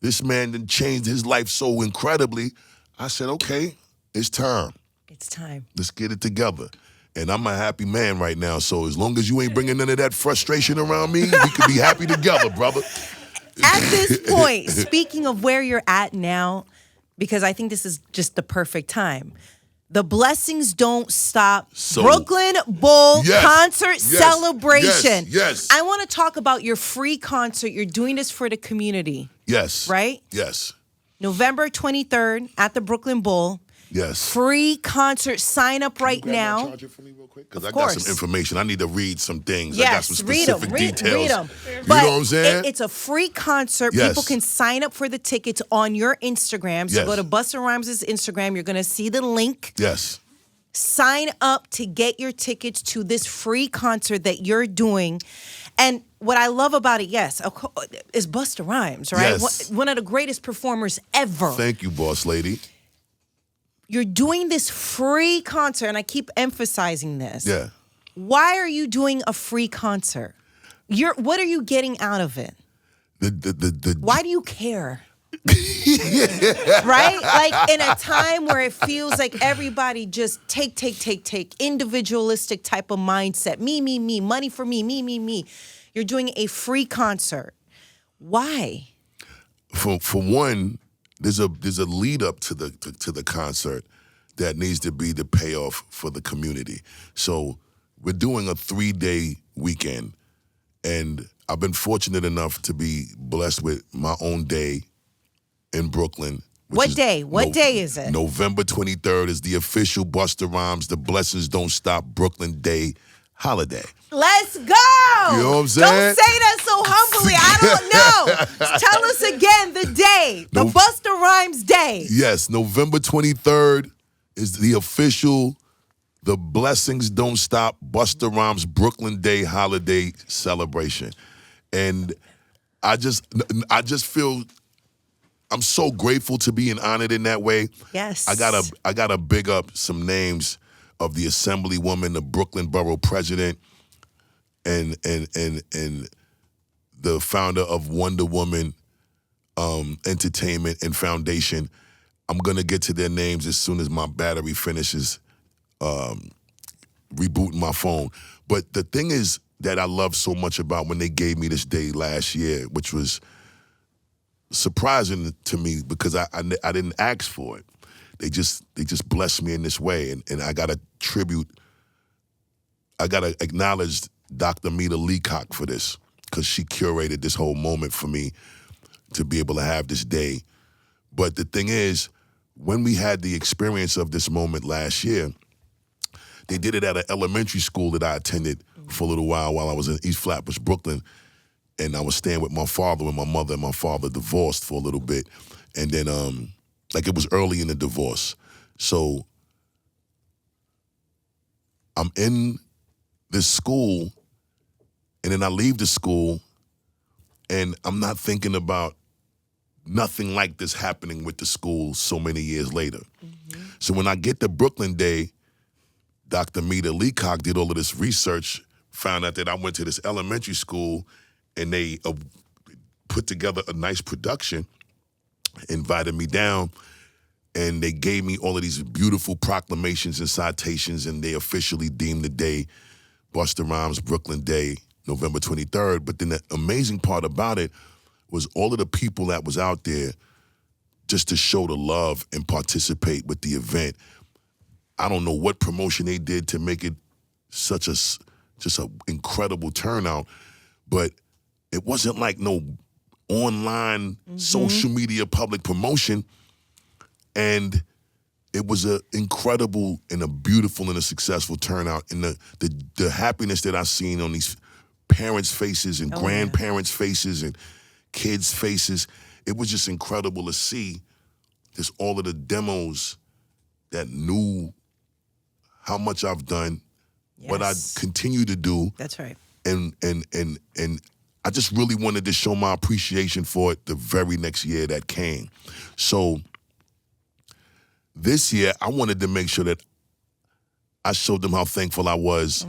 this man then changed his life so incredibly. I said, okay, it's time.
It's time.
Let's get it together. And I'm a happy man right now, so as long as you ain't bringing none of that frustration around me, we can be happy together, brother.
At this point, speaking of where you're at now, because I think this is just the perfect time, the blessings don't stop. So, Brooklyn Bowl concert celebration.
Yes.
I want to talk about your free concert. You're doing this for the community.
Yes.
Right?
Yes.
November 23rd at the Brooklyn Bowl.
Yes.
Free concert. Sign up right now.
Can you charger for me real quick? Because I got some information. I need to read some things.
Yes,
I got some specific details.
Read them.
You know what I'm saying?
It's a free concert.
Yes.
People can sign up for the tickets on your Instagram. So go to Busta Rhymes' Instagram. You're going to see the link.
Yes.
Sign up to get your tickets to this free concert that you're doing. And what I love about it, is Busta Rhymes, right?
Yes.
One of the greatest performers ever.
Thank you, boss lady.
You're doing this free concert, and I keep emphasizing this.
Yeah.
Why are you doing a free concert? What are you getting out of it? Why do you care? Right? Like in a time where it feels like everybody just take, individualistic type of mindset. Me, money for me. You're doing a free concert. Why?
For one, there's a lead up to the concert that needs to be the payoff for the community. So we're doing a 3-day weekend, and I've been fortunate enough to be blessed with my own day in Brooklyn.
What day? What day is it?
November 23rd is the official Busta Rhymes The Blessings Don't Stop Brooklyn Day holiday.
Let's go!
You know what I'm saying?
Don't say that so humbly. I don't know. Tell us again the day. The Busta Rhymes Day.
Yes, November 23rd is the official The Blessings Don't Stop Busta Rhymes Brooklyn Day holiday celebration. And I just feel I'm so grateful to be honored in that way.
Yes.
I gotta big up some names of the Assemblywoman, the Brooklyn Borough President, and the founder of Wonder Woman Entertainment and Foundation. I'm gonna get to their names as soon as my battery finishes rebooting my phone. But the thing is that I love so much about when they gave me this day last year, which was surprising to me because I didn't ask for it. They just blessed me in this way, and I gotta acknowledge Dr. Mita Leacock for this, because she curated this whole moment for me to be able to have this day. But the thing is, when we had the experience of this moment last year, they did it at an elementary school that I attended for a little while I was in East Flatbush, Brooklyn. And I was staying with my father when my mother and my father divorced for a little bit. And then, it was early in the divorce. So I'm in this school, and then I leave the school, and I'm not thinking about nothing like this happening with the school so many years later. Mm-hmm. So when I get to Brooklyn Day, Dr. Mita Leacock did all of this research, found out that I went to this elementary school, and they put together a nice production, invited me down, and they gave me all of these beautiful proclamations and citations, and they officially deemed the day Busta Rhymes Brooklyn Day, November 23rd. But then the amazing part about it was all of the people that was out there just to show the love and participate with the event. I don't know what promotion they did to make it such just an incredible turnout, but it wasn't like no online social media public promotion. And it was an incredible and a beautiful and a successful turnout. And the happiness that I seen on these parents' faces and grandparents' faces and kids' faces, it was just incredible to see just all of the demos that knew how much I've done, what I continue to do.
That's right.
And I just really wanted to show my appreciation for it the very next year that came. So this year, I wanted to make sure that I showed them how thankful I was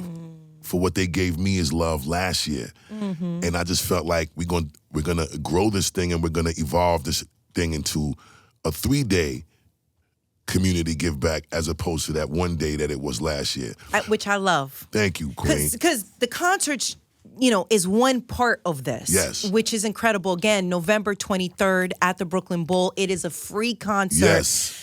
for what they gave me as love last year. Mm-hmm. And I just felt like we're gonna grow this thing, and we're gonna evolve this thing into a 3-day community give back, as opposed to that 1 day that it was last year.
Which I love.
Thank you, Queen.
Because the concerts, is one part of this.
Yes.
Which is incredible. Again, November 23rd at the Brooklyn Bowl. It is a free concert.
Yes.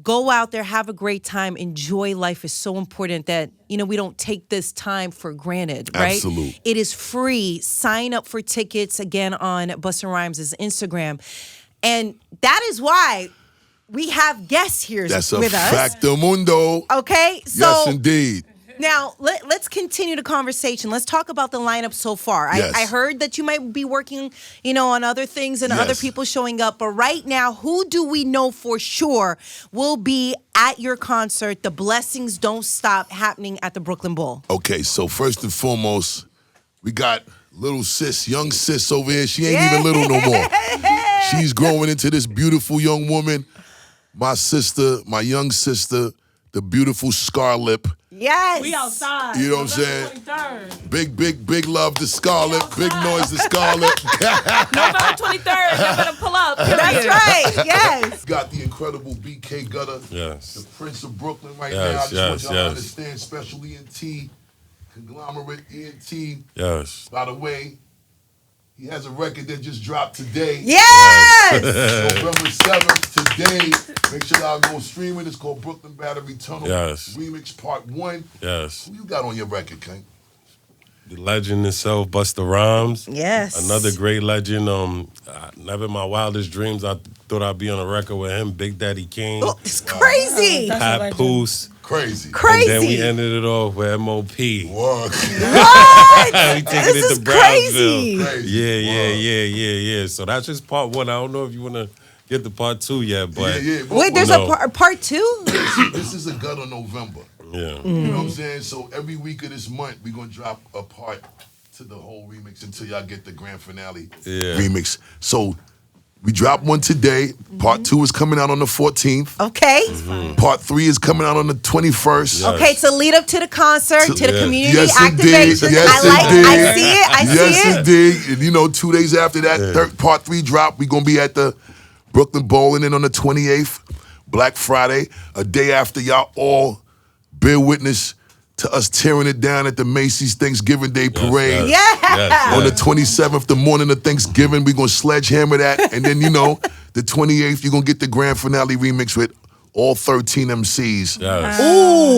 Go out there, have a great time, enjoy life is so important that, we don't take this time for granted, right?
Absolutely.
It is free. Sign up for tickets, again, on Busta Rhymes' Instagram. And that is why we have guests here
That's
with us.
That's a facto mundo.
Okay? So
yes, indeed.
Now, let's continue the conversation. Let's talk about the lineup so far.
Yes.
I heard that you might be working, on other things and other people showing up. But right now, who do we know for sure will be at your concert, The Blessings Don't Stop, happening at the Brooklyn Bowl?
Okay, so first and foremost, we got little sis, young sis over here. She ain't even little no more. She's growing into this beautiful young woman. My sister, my young sister, the beautiful Scarlett.
Yes.
We outside.
You know what I'm saying?
November 23rd.
Big love to Scarlett. Big noise to Scarlett.
November 23rd. Y'all better pull up.
That's right. Yes.
Got the incredible BK Gutter.
Yes.
The Prince of Brooklyn right
Yes,
now. I just
yes,
want y'all to
yes.
understand, special ENT, conglomerate ENT.
Yes.
By the way, he has a record that just dropped today.
Yes.
November 7th, today. Make sure y'all go stream it. It's called Brooklyn Battery Tunnel.
Yes.
Remix Part 1.
Yes.
Who you got on your record, King?
The legend itself, Busta Rhymes.
Yes.
Another great legend. Never in my wildest dreams I thought I'd be on a record with him. Big Daddy King,
Oh, it's crazy.
That's a
Pat
legend.
Poose.
Crazy.
Crazy.
And then we ended it off with MOP.
Work.
What?
We taking
This
it
is
to
crazy.
Brownsville.
Crazy.
Yeah. So that's just part 1. I don't know if you want to get to part 2 yet, but
Yeah.
Wait, there's
No.
a part 2?
This is a Gutter November.
yeah.
You know what I'm saying? So every week of this month, we're going to drop a part to the whole remix until y'all get the grand finale remix. So we dropped one today. Part 2 is coming out on the 14th.
Okay.
Part 3 is coming out on the 21st.
Yeah.
Okay, so lead up to the concert, to the
Yeah.
community
Yes,
activation.
indeed. Yes,
I
indeed.
see it. I
Yes,
see it.
indeed. And, you know, 2 days after that, part 3 drop, we're going to be at the Brooklyn Bowl, and then on the 28th, Black Friday, a day after y'all all bear witness to us tearing it down at the Macy's Thanksgiving Day Parade.
Yeah.
On the 27th, the morning of Thanksgiving, we're going to sledgehammer that. And then, you know, the 28th, you're going to get the grand finale remix with all 13 MCs.
Yes.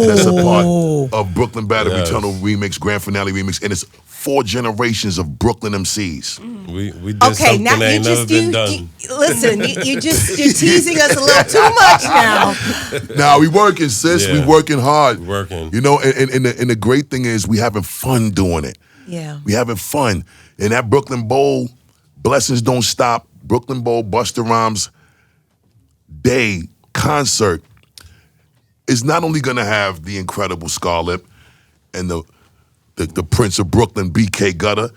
That's a part of Brooklyn Battery
Yes.
Tunnel remix, grand finale remix. And it's 4 generations of Brooklyn MCs.
We did
Okay,
something
now
that
you
ain't never
just
been done.
listen. You're teasing us a little too much now.
Now we working, sis. We
Yeah.
working hard.
We working.
You know, and the great thing is we having fun doing it.
Yeah.
We having fun. And that Brooklyn Bowl, blessings don't stop. Brooklyn Bowl, Busta Rhymes Day concert is not only gonna have the incredible Scarlett and the Prince of Brooklyn, BK Gutter.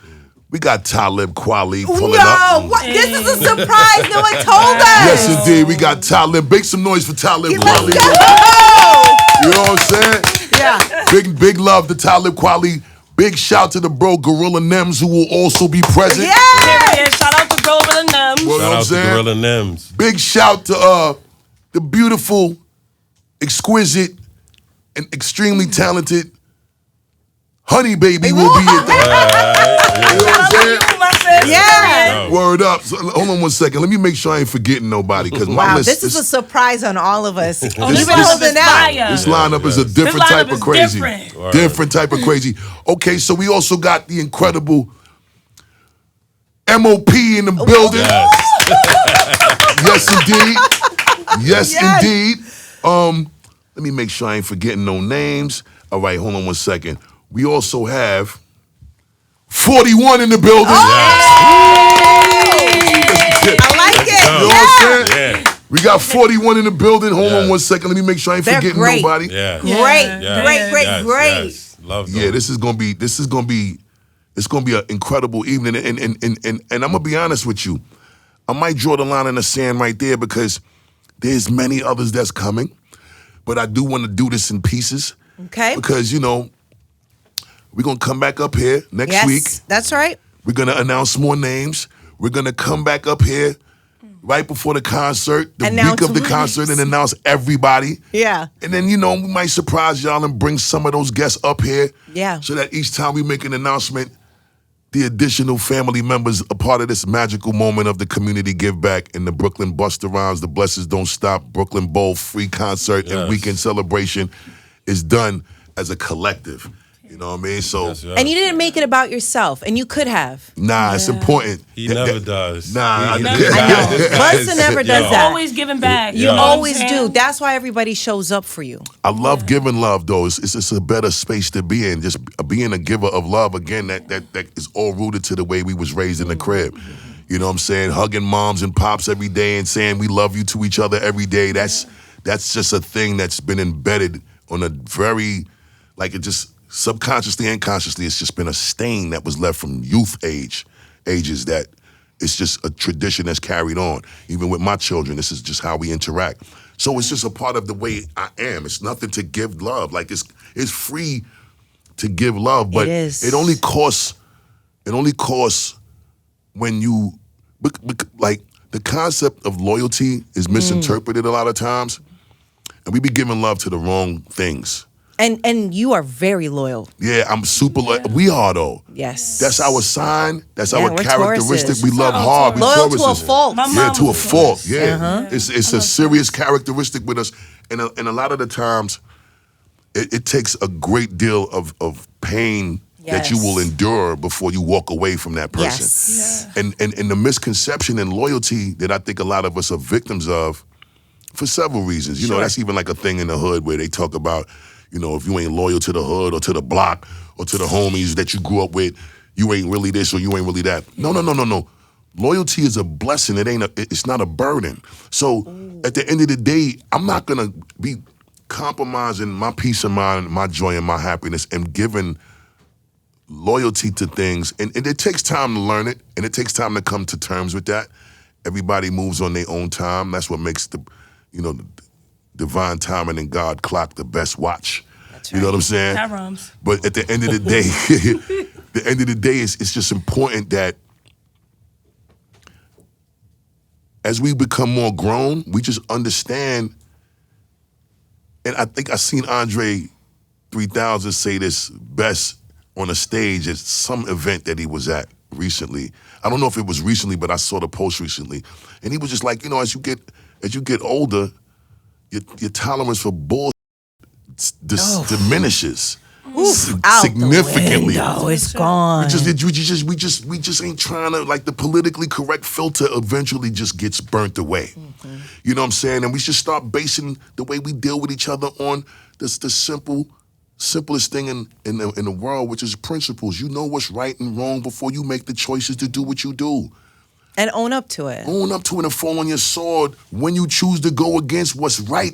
We got Talib Kweli pulling up.
No, what? This is a surprise. No one told us.
Yes, indeed. We got Talib. Make some noise for Talib
Let's
Kweli.
go.
You know what I'm saying?
Yeah.
Big love to Talib Kweli. Big shout to the bro Gorilla Nems, who will also be present.
Yeah, shout out to Gorilla and them.
You know what
Shout
I'm
out to
saying?
Gorilla Nems.
Big shout to the beautiful, exquisite, and extremely talented Honey Baby will be at the. You know what I'm saying?
Yeah.
Word up. So, hold on one second. Let me make sure I ain't forgetting nobody because my
Wow,
list.
this is a surprise on all of us. Even
this
holding
is
out.
fire.
This lineup is a different
lineup
type of
is
crazy.
different.
Different type of crazy. Okay, so we also got the incredible MOP in the building. Yes, indeed. Yes,
Yes.
indeed. Let me make sure I ain't forgetting no names. All right, hold on one second. We also have 41 in the building.
I like it.
You know what I'm saying?
Yeah.
We got 41 in the building. Hold on
Yeah.
one second. Let me make sure I ain't
They're
forgetting
great.
nobody.
Yeah.
Great,
Yeah.
great.
Yes. Love them.
Yeah, it's gonna be an incredible evening. And I'm gonna be honest with you. I might draw the line in the sand right there because there's many others that's coming. But I do want to do this in pieces.
Okay.
Because, you know, we're gonna come back up here next
Yes,
week.
that's right.
We're gonna announce more names. We're gonna come back up here right before the concert, the
Announce
week of the
more
concert,
names.
and announce everybody.
Yeah.
And then, you know, we might surprise y'all and bring some of those guests up here.
Yeah.
So that each time we make an announcement, the additional family members a part of this magical moment of the community give back in the Brooklyn Busta Rhymes, the Blessings Don't Stop, Brooklyn Bowl free concert and
Yes.
weekend celebration is done as a collective. You know what I mean? So,
That's right.
And you didn't make it about yourself, and you could have.
nah, it's important.
He never does.
Nah,
He
never
does.
I know. Busta never does
Yo.
that.
Always giving back.
You
know what I'm
always
saying?
do. That's why everybody shows up for you.
I love giving love, though. It's a better space to be in. Just being a giver of love. Again, that is all rooted to the way we was raised in the crib. You know what I'm saying? Hugging moms and pops every day and saying we love you to each other every day. That's just a thing that's been embedded on a very, like it just subconsciously and consciously, it's just been a stain that was left from ages that it's just a tradition that's carried on. Even with my children, this is just how we interact. So it's just a part of the way I am. It's nothing to give love. Like it's free to give love, but
It is.
it only costs when you like the concept of loyalty is misinterpreted a lot of times, and we be giving love to the wrong things.
And you are very loyal.
Yeah, I'm super loyal. We are though.
Yes.
That's our sign. That's
Yeah,
our
we're
characteristic.
Tauruses.
We love hard. We
Loyal to a
Tauruses.
fault.
My
Yeah,
mom
to a
was
fault.
Taurus.
Yeah, it's a serious characteristic with us, and a lot of the times, it takes a great deal of pain that you
Yes.
will endure before you walk away from that person.
Yes.
And the misconception in loyalty that I think a lot of us are victims of, for several reasons. You know, that's even like a thing in the hood where they talk about, you know, if you ain't loyal to the hood or to the block or to the homies that you grew up with, you ain't really this or you ain't really that. No. Loyalty is a blessing. It's not a burden. So at the end of the day, I'm not gonna be compromising my peace of mind, my joy, and my happiness, and giving loyalty to things. And it takes time to learn it, and it takes time to come to terms with that. Everybody moves on their own time. That's what makes the divine timing and God clock the best watch.
That's
You know what I'm saying?
That rhymes.
But at the end of the day, it's just important that as we become more grown, we just understand. And I think I seen Andre 3000 say this best on a stage at some event that he was at recently. I don't know if it was recently, but I saw the post recently, and he was just like, as you get older, your tolerance for bull diminishes significantly.
No, it's gone.
We just ain't trying to, like, the politically correct filter eventually just gets burnt away.
Mm-hmm.
You know what I'm saying? And we should start basing the way we deal with each other on the simplest thing in the world, which is principles. You know what's right and wrong before you make the choices to do what you do.
And own up to it.
Own up to it and fall on your sword when you choose to go against what's right,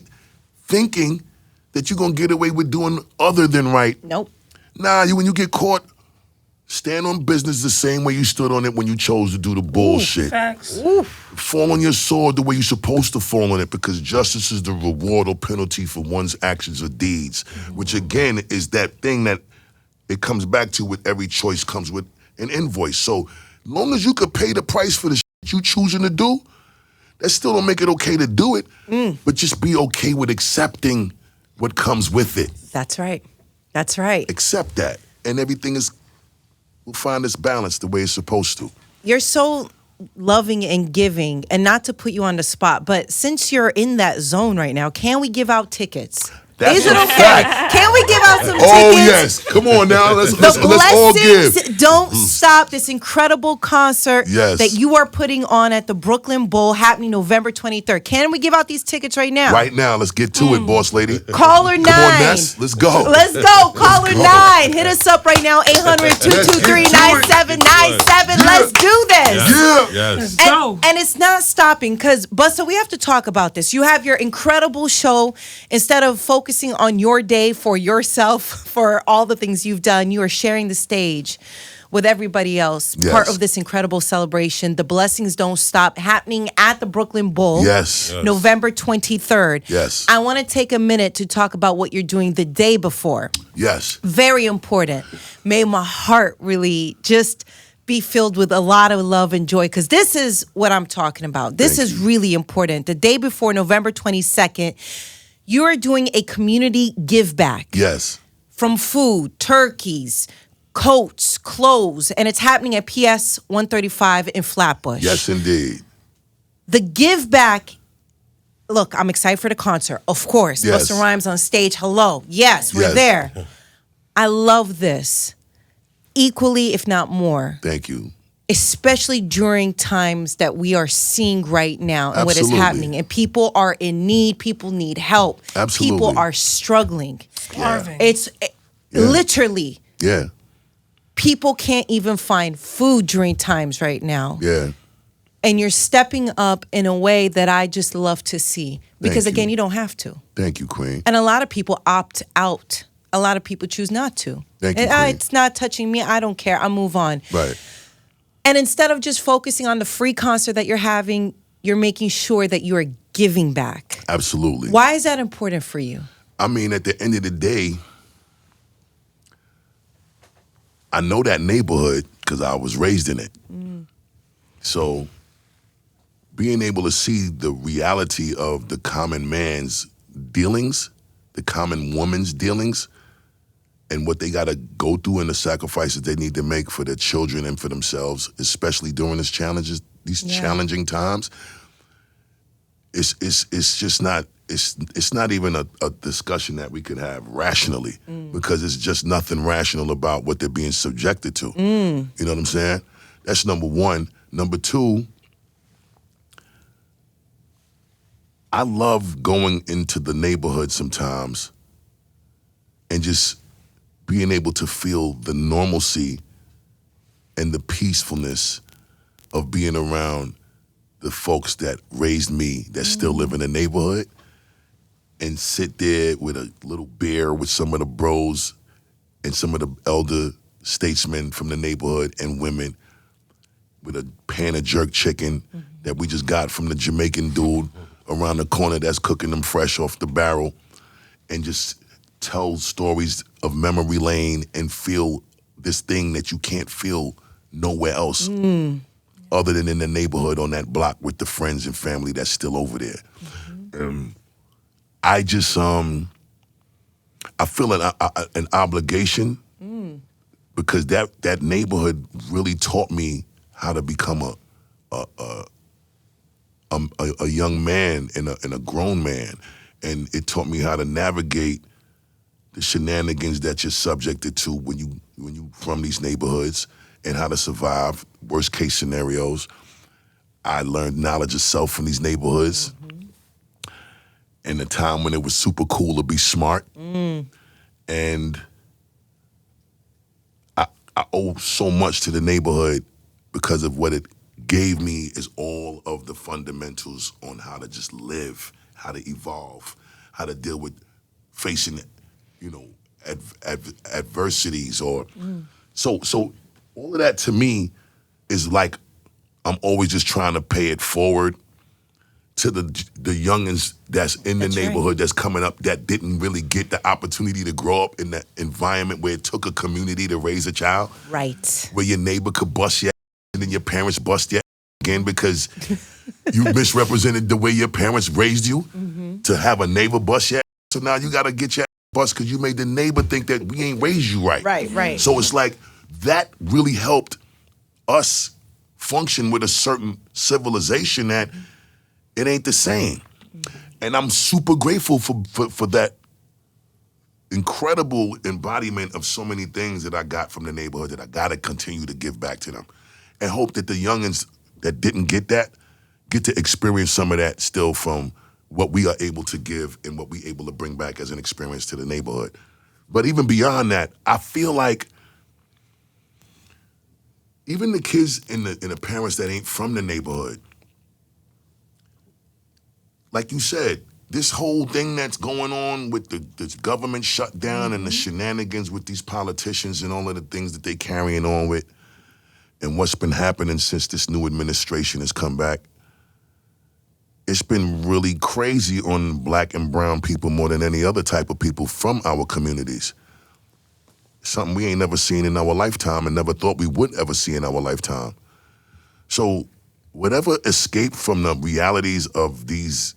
thinking that you're gonna get away with doing other than right.
Nope.
Nah, when you get caught, stand on business the same way you stood on it when you chose to do the bullshit.
Facts.
Fall on your sword the way you're supposed to fall on it, because justice is the reward or penalty for one's actions or deeds, which again is that thing that it comes back to with every choice comes with an invoice. So long as you could pay the price for the shit you choosing to do, that still don't make it okay to do it, but just be okay with accepting what comes with it.
That's right. That's right.
Accept that, and everything will find its balance the way it's supposed to.
You're so loving and giving, and not to put you on the spot, but since you're in that zone right now, can we give out tickets?
That's
Is it
a
okay?
fact.
Can we give out some tickets?
Oh yes, come on now, let's all give.
Blessings don't stop. This incredible concert
Yes.
that you are putting on at the Brooklyn Bowl, happening November 23rd. Can we give out these tickets right now?
Right now, let's get to it, boss lady.
Caller 9.
Come on, Ness, let's go.
Let's go. Caller 9. Hit us up right now, 800-223-9797. Let's do this.
Yeah.
Yes.
Go.
And it's not stopping, because, Busta, we have to talk about this. You have your incredible show. Instead of focusing on your day for yourself, for all the things you've done, you are sharing the stage with everybody else.
Yes.
Part of this incredible celebration. The Blessings Don't Stop, happening at the Brooklyn Bowl.
Yes.
November 23rd.
Yes.
I want to take a minute to talk about what you're doing the day before.
Yes.
Very important. May my heart really just be filled with a lot of love and joy, because this is what I'm talking about. This
Thank
is
you.
really important. The day before, November 22nd, you are doing a community give back.
Yes.
From food, turkeys, coats, clothes, and it's happening at PS 135 in Flatbush.
Yes, indeed.
The give back. Look, I'm excited for the concert. Of course.
Yes.
Busta Rhymes on stage. Hello. Yes, we're
Yes.
there. I love this. Equally, if not more,
Thank you.
especially during times that we are seeing right now and what is
Absolutely.
happening. And people are in need. People need help.
Absolutely.
People are struggling.
Starving.
It's literally,
Yeah.
people can't even find food during times right now.
Yeah.
And you're stepping up in a way that I just love to see. Because
Thank you.
again, you don't have to.
Thank you, Queen.
And a lot of people opt out. A lot of people choose not to.
Thank you,
And,
Queen.
it's not touching me. I don't care. I move on.
Right.
And instead of just focusing on the free concert that you're having, you're making sure that you are giving back.
Absolutely.
Why is that important for you?
I mean, at the end of the day, I know that neighborhood because I was raised in it. So being able to see the reality of the common man's dealings, the common woman's dealings, and what they got to go through and the sacrifices they need to make for their children and for themselves, especially during these challenging times, it's just not, it's not even a discussion that we could have rationally because it's just nothing rational about what they're being subjected to. You know what I'm saying? That's number one. Number two, I love going into the neighborhood sometimes and just being able to feel the normalcy and the peacefulness of being around the folks that raised me that still live in the neighborhood and sit there with a little beer with some of the bros and some of the elder statesmen from the neighborhood and women with a pan of jerk chicken that we just got from the Jamaican dude around the corner that's cooking them fresh off the barrel, and just tell stories of memory lane and feel this thing that you can't feel nowhere else other than in the neighborhood on that block with the friends and family that's still over there. I just, I feel an obligation because that neighborhood really taught me how to become a young man and a grown man, and it taught me how to navigate the shenanigans that you're subjected to when you from these neighborhoods and how to survive worst case scenarios. I learned knowledge of self from these neighborhoods. In a time when it was super cool to be smart. And I owe so much to the neighborhood because of what it gave me is all of the fundamentals on how to just live, how to evolve, how to deal with facing, adversities or so all of that to me is like I'm always just trying to pay it forward to the youngins that's in the neighborhood that's coming up that didn't really get the opportunity to grow up in that environment where it took a community to raise a child.
Right.
Where your neighbor could bust your and then your parents bust your again because you misrepresented the way your parents raised you to have a neighbor bust your. So now you got to get your bust because you made the neighbor think that we ain't raised you right.
Right.
So it's like that really helped us function with a certain civilization that it ain't the same. And I'm super grateful for that incredible embodiment of so many things that I got from the neighborhood that I got to continue to give back to them. And hope that the youngins that didn't get that get to experience some of that still from what we are able to give and what we able to bring back as an experience to the neighborhood. But even beyond that, I feel like even the kids and the parents that ain't from the neighborhood, like you said, this whole thing that's going on with the government shutdown and the shenanigans with these politicians and all of the things that they carrying on with and what's been happening since this new administration has come back, it's been really crazy on black and brown people more than any other type of people from our communities. Something we ain't never seen in our lifetime and never thought we would ever see in our lifetime. So whatever escape from the realities of these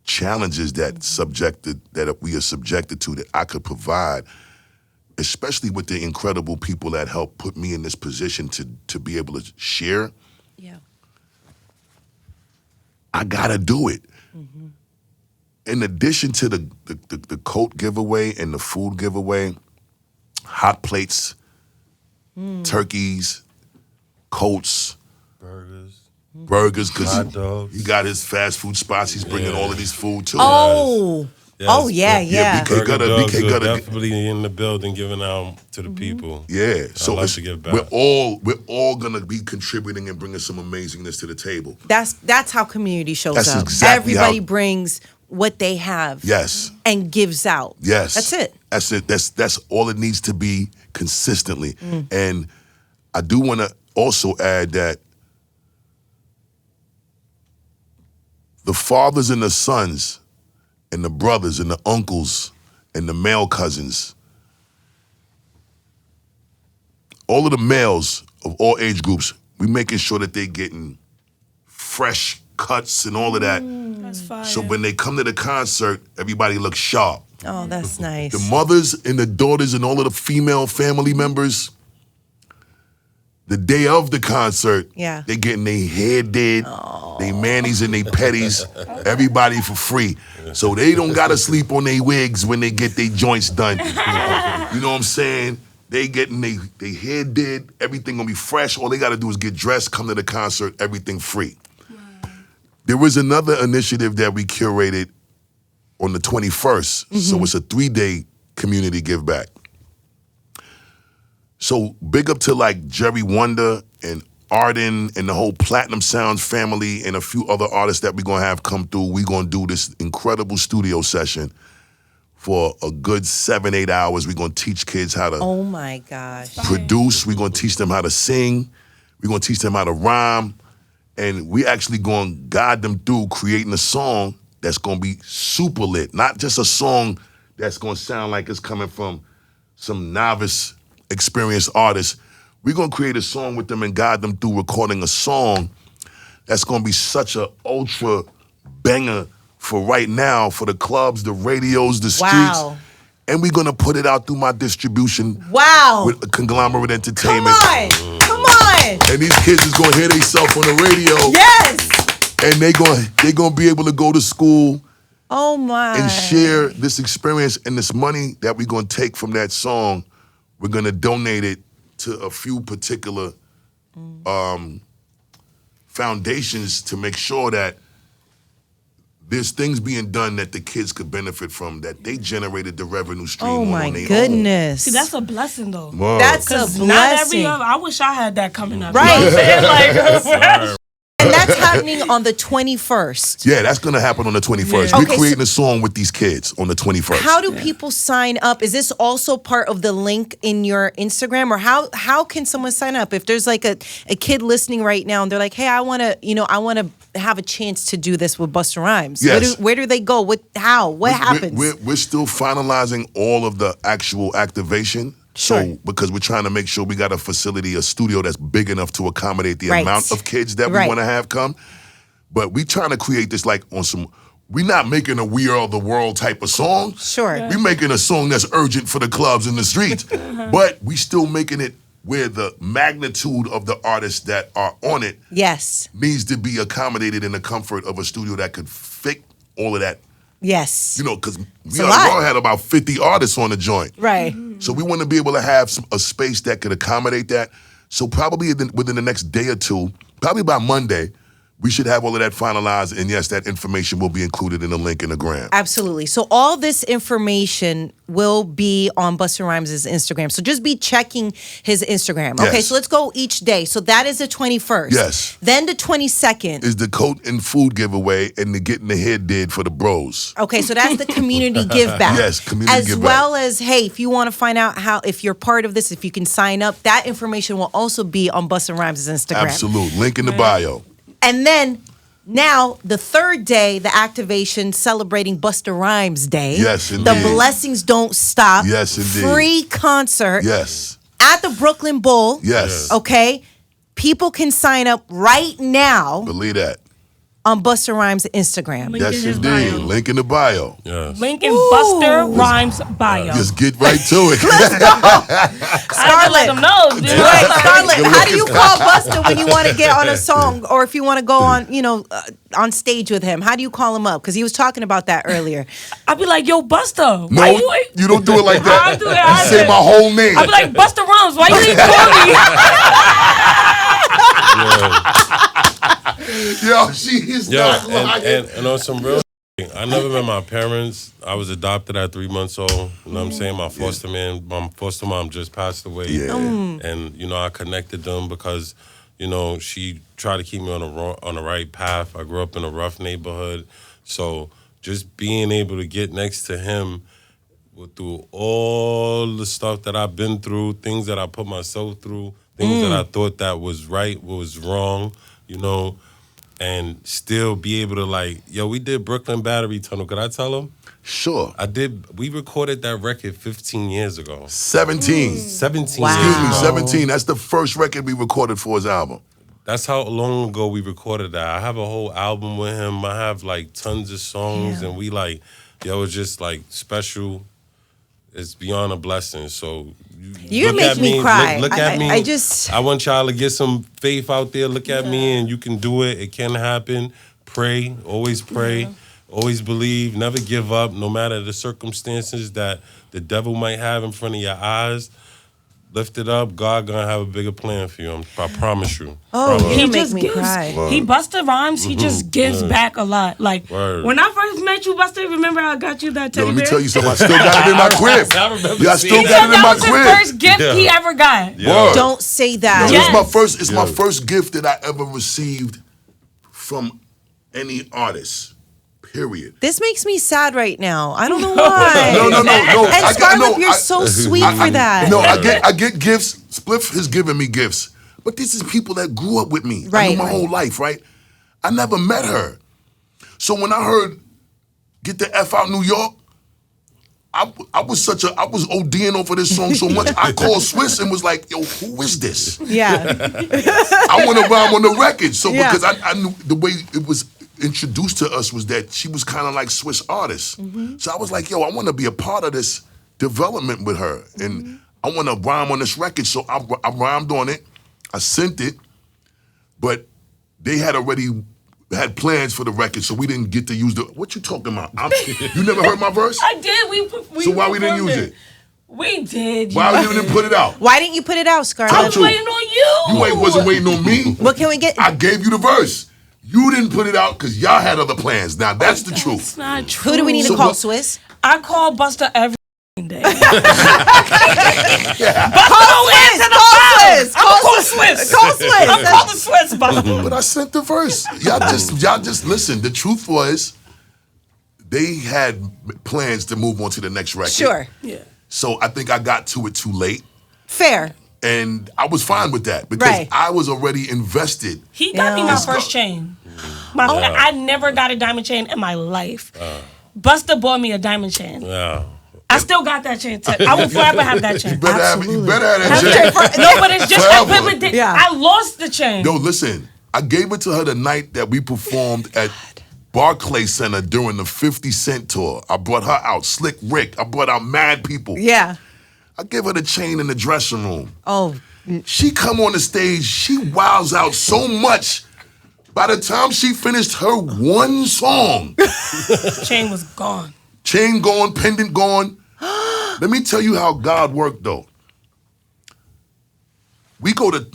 challenges that we are subjected to that I could provide, especially with the incredible people that helped put me in this position to be able to share, I gotta do it. In addition to the coat giveaway and the food giveaway, hot plates, turkeys, coats, burgers, because
hot dogs.
he got his fast food spots. He's bringing all of these food too.
Yeah.
BK
BK
are
gotta
definitely in the building giving out to the people.
Yeah, so
I like to give back.
we're all gonna be contributing and bringing some amazingness to the table.
That's how community shows
That's
up.
exactly
Everybody
how-
brings what they have.
Yes.
And gives out.
Yes.
That's it.
That's it. That's all it needs to be consistently. And I do want to also add that the fathers and the sons and the brothers and the uncles and the male cousins, all of the males of all age groups, we making sure that they getting fresh cuts and all of that.
That's fire.
So when they come to the concert, everybody looks sharp.
Oh, that's nice.
The mothers and the daughters and all of the female family members, the day of the concert, they getting their hair did, they manis and they petties, everybody for free. So they don't gotta sleep on their wigs when they get their joints done. You know what I'm saying? They getting they hair did, everything gonna be fresh. All they gotta do is get dressed, come to the concert, everything free. There was another initiative that we curated on the 21st. So it's a 3-day community give back. So big up to like Jerry Wonder and Arden and the whole Platinum Sounds family and a few other artists that we're gonna have come through. We're gonna do this incredible studio session for a good 7-8 hours. We're gonna teach kids how to
oh my gosh.
produce. We're gonna teach them how to sing. We're gonna teach them how to rhyme. And we actually gonna guide them through creating a song that's gonna be super lit. Not just a song that's gonna sound like it's coming from some novice experienced artists. We're gonna create a song with them and guide them through recording a song that's gonna be such a ultra banger for right now, for the clubs, the radios, the streets.
Wow.
And we're gonna put it out through my distribution
Wow.
with Conglomerate Entertainment.
Come on.
And these kids is gonna hear themselves on the radio.
Yes.
And they gonna be able to go to school
Oh my.
and share this experience, and this money that we're gonna take from that song, we're gonna donate it to a few particular foundations to make sure that there's things being done that the kids could benefit from, that they generated the revenue stream
Oh
on
my
their
goodness.
See, that's a blessing though.
own.
That's a
Because
blessing.
not every other, I wish I had that coming up.
Right.
You know what I'm saying? Like,
And that's happening on the 21st.
Yeah, that's gonna happen on the 21st.
Yeah.
We're
Okay,
creating a song with these kids on the 21st.
How do people sign up? Is this also part of the link in your Instagram, or how can someone sign up if there's like a kid listening right now and they're like, hey, I want to have a chance to do this with Busta Rhymes.
Yes.
Where do they go? What happens?
We're still finalizing all of the actual activation.
Sure.
So, because we're trying to make sure we got a facility, a studio that's big enough to accommodate the
Right.
amount of kids that we
Right.
want to have come. But we trying to create this like on some, we're not making a We Are the World type of song.
Sure.
We're making a song that's urgent for the clubs in the streets. But we still making it where the magnitude of the artists that are on it
Yes.
needs to be accommodated in the comfort of a studio that could fit all of that.
Yes.
You know, because we
a lot.
all had about 50 artists on the joint.
Right.
So we want to be able to have a space that could accommodate that. So probably within the next day or two, probably by Monday, we should have all of that finalized. And yes, that information will be included in the link in the gram.
Absolutely. So all this information will be on Busta Rhymes' Instagram. So just be checking his Instagram.
Yes.
Okay, so let's go each day. So that is the 21st.
Yes.
Then the 22nd.
Is the coat and food giveaway and the getting the head did for the bros.
Okay, so that's the community give back.
Yes, community
as
give back.
well as, hey, if you want to find out if you're part of this, if you can sign up, that information will also be on Busta Rhymes' Instagram.
Absolute. Link in the bio.
And then now the third day, the activation celebrating Busta Rhymes Day.
Yes, indeed.
The blessings don't stop.
Yes, indeed.
Free concert
Yes.
at the Brooklyn Bowl.
Yes.
Okay. People can sign up right now
Believe that.
on Busta Rhymes' Instagram.
Link
Yes,
in his
indeed.
bio.
Link in the bio.
Yes.
Link in Busta Rhymes bio.
Just get right to it.
I let them know, dude.
Right, Scarlett,
Good
how do you
looking.
call Busta when you want to get on a song, or if you want to go on, on stage with him? How do you call him up? Because he was talking about that earlier.
I'd be like, yo, Busta,
No,
why
you don't do it like that.
I do it.
You say my whole name.
I'd be like, Busta Rhymes, why you ain't call me?
Yo, she is not lying.
and on some real shit, I never met my parents. I was adopted at 3 months old. You know what I'm saying? My foster mom just passed away.
Yeah.
And, I connected them because, she tried to keep me on the right path. I grew up in a rough neighborhood. So just being able to get next to him through all the stuff that I've been through, things that I put myself through, things that I thought that was right, was wrong, and still be able to like, yo, we did Brooklyn Battery Tunnel. Could I tell them?
Sure.
We recorded that record 15 years ago.
17.
17
Wow.
years
Excuse me,
ago.
17. That's the first record we recorded for his album.
That's how long ago we recorded that. I have a whole album with him. I have like tons of songs, and we like, yo, it's just like special. It's beyond a blessing. So
You
look
make
at
me cry.
Look at me.
I
want y'all to get some faith out there. Look at me, and you can do it. It can happen. Pray. Always pray. Always believe. Never give up, no matter the circumstances that the devil might have in front of your eyes. Lift it up. God gonna have a bigger plan for you. I promise you.
Oh,
Promise.
he
He
make
just
me
gives.
cry.
He Busta Rhymes. He just gives back a lot. Like
Word.
when I first met you, Busta, remember how I got you that
Yo,
teddy
let me
bear?
tell you something. I still got it in my crib.
I remember
Yeah, I
seeing
still
He
got
said
it in
that
my
was his
crib.
first gift
Yeah.
he ever got.
Word.
Don't say that.
Yo,
Yes.
It's my first gift that I ever received from any artist. Period.
This makes me sad right now. I don't know why.
No.
And Scarlett, you're so sweet for that.
No, I get gifts. Spliff has given me gifts. But this is people that grew up with me. I
Right.
know my whole life, right? I never met her. So when I heard Get the F Out New York, I was ODing over this song so much. I called Swizz and was like, yo, who is this?
Yeah.
I want to rhyme on the record. So
Yeah.
because I knew the way it was introduced to us was that she was kind of like Swiss artist. So I was like, yo, I want to be a part of this development with her. And I want to rhyme on this record. So I rhymed on it. I sent it. But they had already had plans for the record, so we didn't get to use the. What you talking about? You never heard my verse?
I did. We
So why we didn't
performed
use it?
We did.
Why you didn't put it out?
Why didn't you put it out,
I
Scarlett?
was waiting on you.
You wasn't waiting on me.
What can we get?
I gave you the verse. You didn't put it out because y'all had other plans. Now that's the
It's
truth.
not true.
Who do we need
So
to call,
what-
Swizz?
I call Busta every day.
Call Swizz!
I'm calling Swizz.
Call Swizz!
I'm calling Swizz, Busta.
But I sent the verse. Y'all just listen. The truth was, they had plans to move on to the next record.
Sure.
Yeah.
So I think I got to it too late.
Fair.
And I was fine with that because
Right.
I was already invested.
He got me
Yeah.
my first chain. I never got a diamond chain in my life. Busta bought me a diamond chain.
Yeah.
I still got that chain. I will forever have that chain.
You better have
Absolutely.
that shit.
No, but it's just
Forever.
Yeah.
I lost the chain.
Yo, listen, I gave it to her the night that we performed at Barclays Center during the 50 Cent tour. I brought her out, Slick Rick. I brought out mad people.
Yeah.
I gave her the chain in the dressing room.
Oh,
She come on the stage, she wows out so much. By the time she finished her one song,
Chain was gone.
chain gone, pendant gone. Let me tell you how God worked though. We go to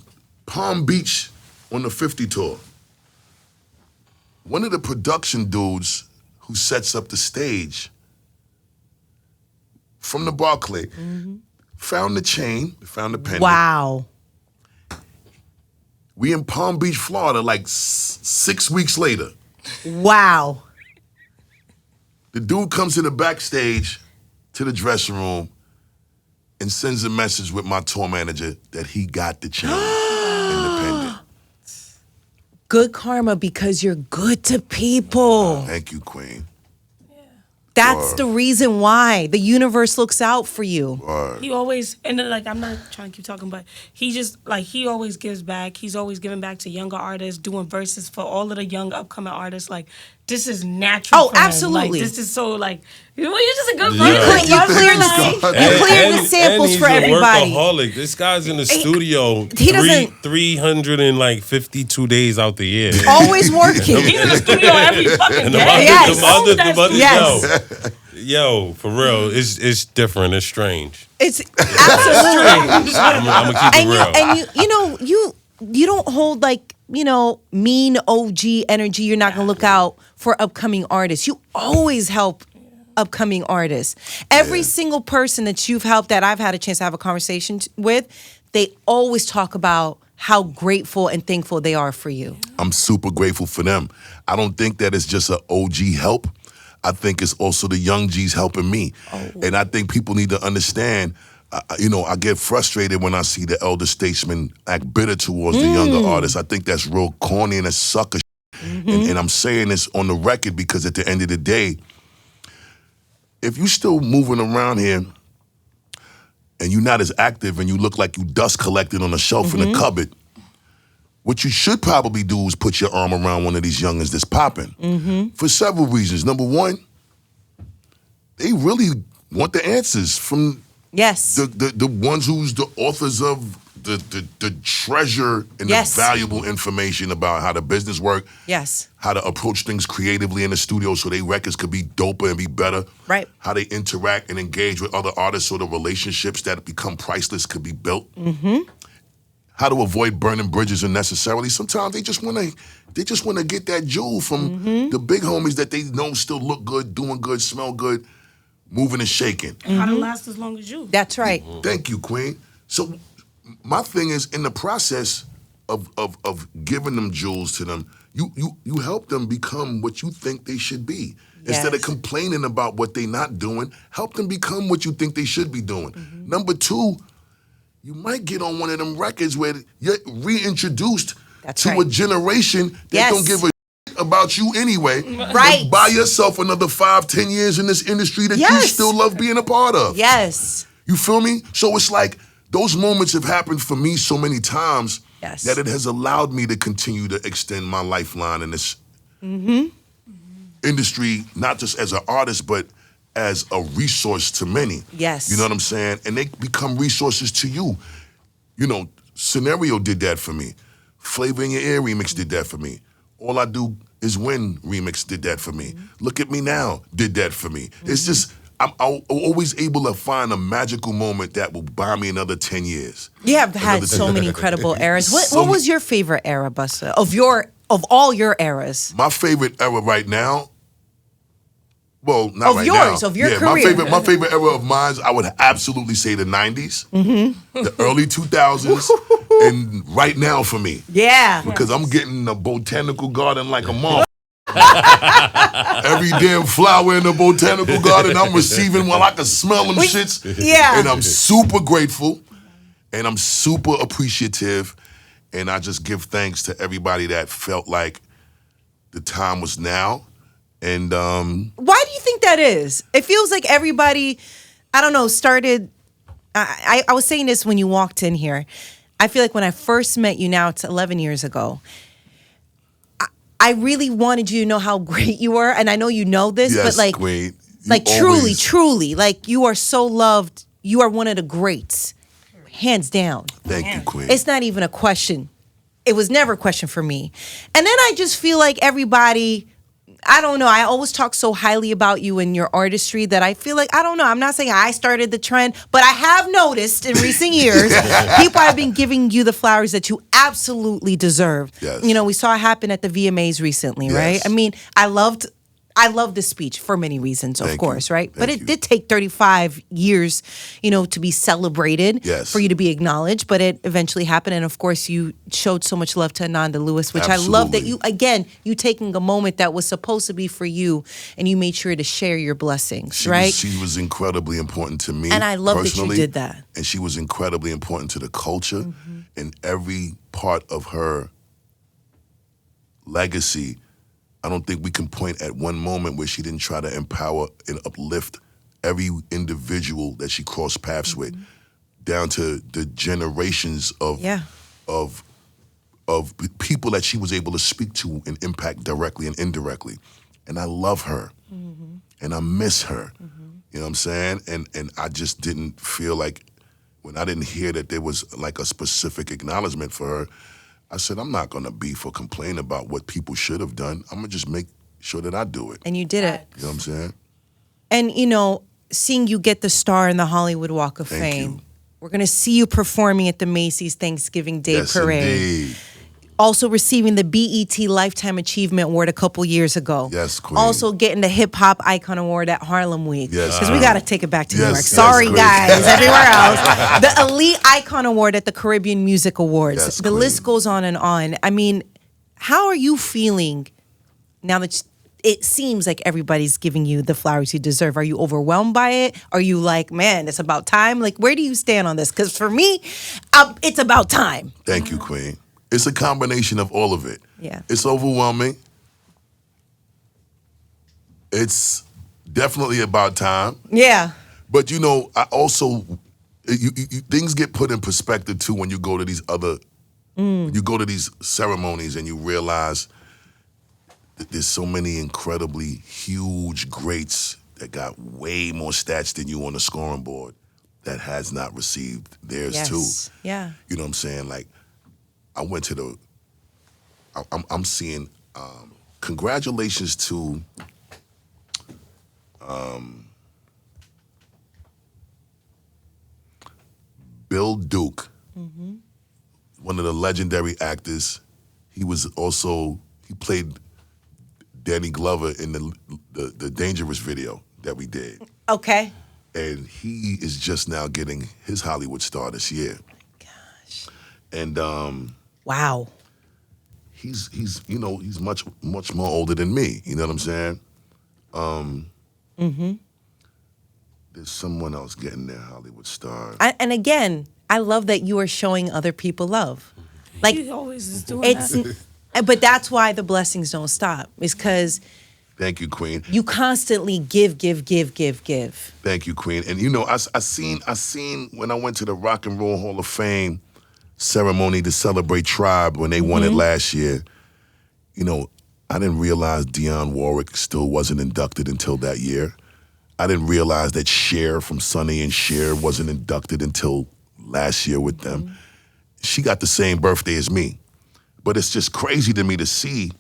Palm Beach on the 50 tour. One of the production dudes who sets up the stage from the Barclay found the chain, found the pendant.
wow.
We in Palm Beach, Florida, like 6 weeks later.
Wow.
The dude comes to the backstage to the dressing room and sends a message with my tour manager that he got the chain independent.
Good karma because you're good to people.
Thank you, Queen.
That's the reason why the universe looks out for you.
He always, and then, like, I'm not trying to keep talking, but he just, like, he always gives back. He's always giving back to younger artists, doing verses for all of the young upcoming artists. Like, this is natural.
Oh,
for him.
Absolutely.
Like, this is so, like, you're just a good
Yeah.
person.
You clear
Thank
the,
you,
you clear the
And
samples
he's
for
a
everybody.
workaholic. This guy's in the studio
he doesn't-
352 days out the year.
Always working.
He's in the studio every fucking
And
day.
Yes.
the other,
Yes.
yo, for real, it's different. It's strange.
It's absolutely.
I'm gonna keep
And
it real.
you don't hold like, mean OG energy. You're not gonna look out for upcoming artists. You always help upcoming artists. Every single person that you've helped that I've had a chance to have a conversation with, they always talk about how grateful and thankful they are for you.
I'm super grateful for them. I don't think that it's just an OG help. I think it's also the young G's helping me. And I think people need to understand, I get frustrated when I see the elder statesmen act bitter towards the younger artists. I think that's real corny and that's sucker shit. And I'm saying this on the record because at the end of the day, if you still moving around here and you're not as active and you look like you dust collected on a shelf in the cupboard, what you should probably do is put your arm around one of these youngins that's popping. For several reasons. Number one, they really want the answers from the ones who's the authors of the treasure and the valuable information about how the business work, how to approach things creatively in the studio so their records could be doper and be better, how they interact and engage with other artists so the relationships that become priceless could be built, how to avoid burning bridges unnecessarily. Sometimes they just want to get that jewel from the big homies that they know still look good, doing good, smell good, moving and shaking.
And how to last as long as you.
That's right.
Thank you, Queen. So my thing is, in the process of giving them jewels to them, you help them become what you think they should be. Instead of complaining about what they're not doing, help them become what you think they should be doing. Number two, you might get on one of them records where you're reintroduced to a generation that don't give a shit about you anyway.
Right.
Buy yourself another 5-10 years in this industry that you still love being a part of. You feel me? So it's like, those moments have happened for me so many times that it has allowed me to continue to extend my lifeline in this industry, not just as an artist, but as a resource to many. You know what I'm saying? And they become resources to you. You know, Scenario did that for me. Flavor in Your Ear remix did that for me. All I Do Is Win remix did that for me. Look at Me Now did that for me. It's just, I'm always able to find a magical moment that will buy me another 10 years.
You have had so many incredible eras. What was your favorite era, Busta, of all your eras?
My favorite era right now, well, not
of
right
yours,
now.
Of your career.
My favorite era of mine, I would absolutely say the 90s, the early 2000s, and right now for me. Because I'm getting a botanical garden like a mom. Every damn flower in the botanical garden I'm receiving while I can smell them shits. And I'm super grateful and I'm super appreciative. And I just give thanks to everybody that felt like the time was now. And
why do you think that is? It feels like everybody, I don't know, started. I was saying this when you walked in here. I feel like when I first met you, now it's 11 years ago, I really wanted you to know how great you were, and I know you know this, but like,
Queen,
truly, like you are so loved. You are one of the greats, hands down.
Thank you, Queen.
It's not even a question. It was never a question for me. And then I just feel like everybody, I don't know, I always talk so highly about you and your artistry that I feel like, I don't know, I'm not saying I started the trend, but I have noticed in recent years, people have been giving you the flowers that you absolutely deserve. You know, we saw it happen at the VMAs recently, right? I mean, I loved the speech for many reasons, of course, right? But it did take 35 years, you know, to be celebrated, for you to be acknowledged, but it eventually happened. And of course, you showed so much love to Ananda Lewis, which I love that you taking a moment that was supposed to be for you and you made sure to share your blessings, right?
She was incredibly important to me.
And I love that you did that.
And she was incredibly important to the culture and every part of her legacy. I don't think we can point at one moment where she didn't try to empower and uplift every individual that she crossed paths with, down to the generations of people that she was able to speak to and impact directly and indirectly. And I love her, and I miss her. You know what I'm saying? And I just didn't feel like, when I didn't hear that there was like a specific acknowledgement for her, I said, I'm not going to beef or complain about what people should have done. I'm going to just make sure that I do it.
And you did it.
You know what I'm saying?
And, you know, seeing you get the star in the Hollywood Walk of Fame. We're going to see you performing at the Macy's Thanksgiving Day Parade.
Indeed.
Also receiving the BET Lifetime Achievement Award a couple years ago.
Yes, Queen.
Also getting the Hip Hop Icon Award at Harlem Week.
Yes.
Because we got to take it back to New York.
Yes,
Sorry,
Queen.
guys, everywhere else. The Elite Icon Award at the Caribbean Music Awards.
Yes,
the
Queen.
list goes on and on. I mean, how are you feeling now that it seems like everybody's giving you the flowers you deserve? Are you overwhelmed by it? Are you like, man, it's about time? Like, where do you stand on this? Because for me, it's about time.
Thank you, Queen. It's a combination of all of it.
Yeah.
It's overwhelming. It's definitely about time.
Yeah.
But you know, I also things get put in perspective too when you go to these other, when you go to these ceremonies and you realize that there's so many incredibly huge greats that got way more stats than you on the scoring board that has not received theirs
Yes.
too.
Yeah.
You know what I'm saying? Like, I went to the. I'm seeing. Congratulations to. Bill Duke, one of the legendary actors. He played Danny Glover in the Dangerous video that we did.
Okay.
And he is just now getting his Hollywood star this year.
Gosh.
And
Wow.
he's much more older than me. You know what I'm saying? There's someone else getting their Hollywood star.
And again, I love that you are showing other people love. Like,
He always is doing
it's,
that.
but that's why the blessings don't stop. Is because
Thank you, Queen.
you constantly give.
Thank you, Queen. And you know, I seen when I went to the Rock and Roll Hall of Fame ceremony to celebrate Tribe when they won it last year. You know, I didn't realize Dionne Warwick still wasn't inducted until that year. I didn't realize that Cher from Sonny and Cher wasn't inducted until last year with them. She got the same birthday as me. But it's just crazy to me to see,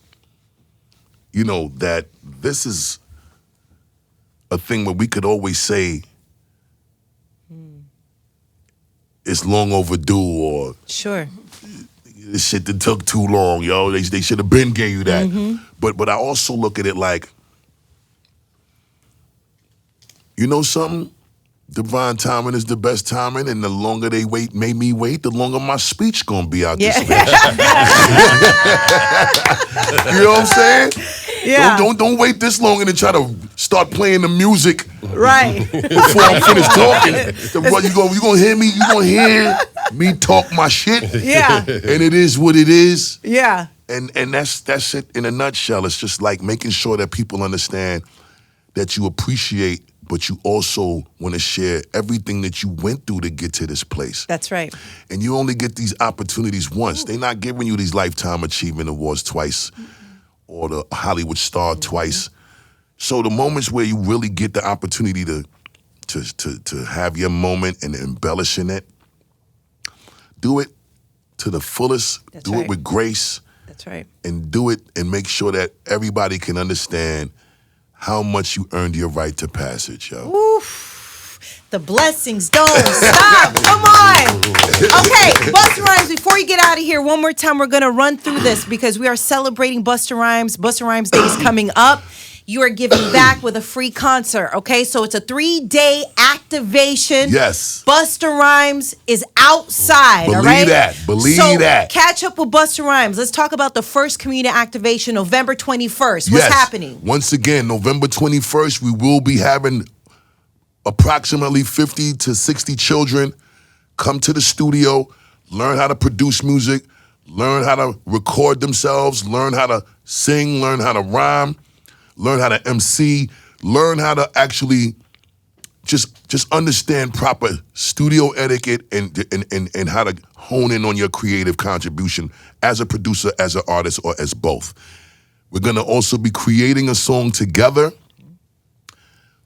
you know, that this is a thing where we could always say it's long overdue or
Sure.
this shit that took too long, yo. They should have been gave you that. But I also look at it like, you know something? Divine timing is the best timing, and the longer they made me wait, the longer my speech gonna be out this bitch. You know what I'm saying?
Yeah.
Don't wait this long and then try to start playing the music
Right.
before I'm finished talking. You gonna hear me? You gonna hear me talk my shit?
Yeah.
And it is what it is.
Yeah.
And that's it in a nutshell. It's just like making sure that people understand that you appreciate, but you also want to share everything that you went through to get to this place.
That's right.
And you only get these opportunities once. They're not giving you these Lifetime Achievement Awards twice or the Hollywood Star twice. So the moments where you really get the opportunity to have your moment and embellish in it, do it to the fullest.
That's
do
right.
it with grace.
That's right.
And do it and make sure that everybody can understand how much you earned your right to passage, yo.
Oof. The blessings don't stop. Come on. Okay, Busta Rhymes, before you get out of here, one more time, we're going to run through this because we are celebrating Busta Rhymes. Busta Rhymes Day is coming up. You are giving back with a free concert, okay? So it's a 3-day activation.
Yes.
Busta Rhymes is outside, all right?
Believe
so
that.
Catch up with Busta Rhymes. Let's talk about the first community activation, November 21st. What's happening?
Once again, November 21st, we will be having approximately 50 to 60 children come to the studio, learn how to produce music, learn how to record themselves, learn how to sing, learn how to rhyme, learn how to MC, learn how to actually just understand proper studio etiquette and how to hone in on your creative contribution as a producer, as an artist, or as both. We're gonna also be creating a song together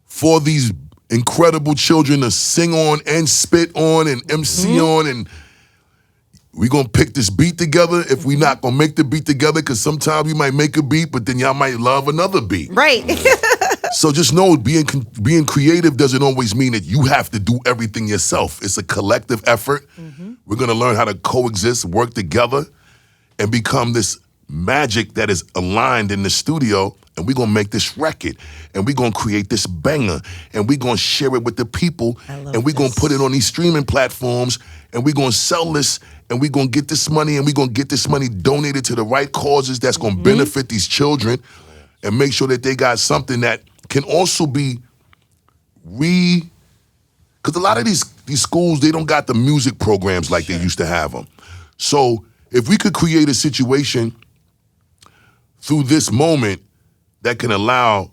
for these incredible children to sing on and spit on and MC on, and we're gonna pick this beat together. If we're not gonna make the beat together, because sometimes we might make a beat, but then y'all might love another beat.
Right.
So just know being creative doesn't always mean that you have to do everything yourself. It's a collective effort. We're gonna learn how to coexist, work together, and become this magic that is aligned in the studio, and we're gonna make this record, and we're gonna create this banger, and we're gonna share it with the people, and we're gonna put it on these streaming platforms, and we're gonna sell this, and we're gonna get this money, and we're gonna get this money donated to the right causes that's gonna benefit these children, and make sure that they got something that can also be because a lot of these schools, they don't got the music programs like they used to have them. So if we could create a situation through this moment that can allow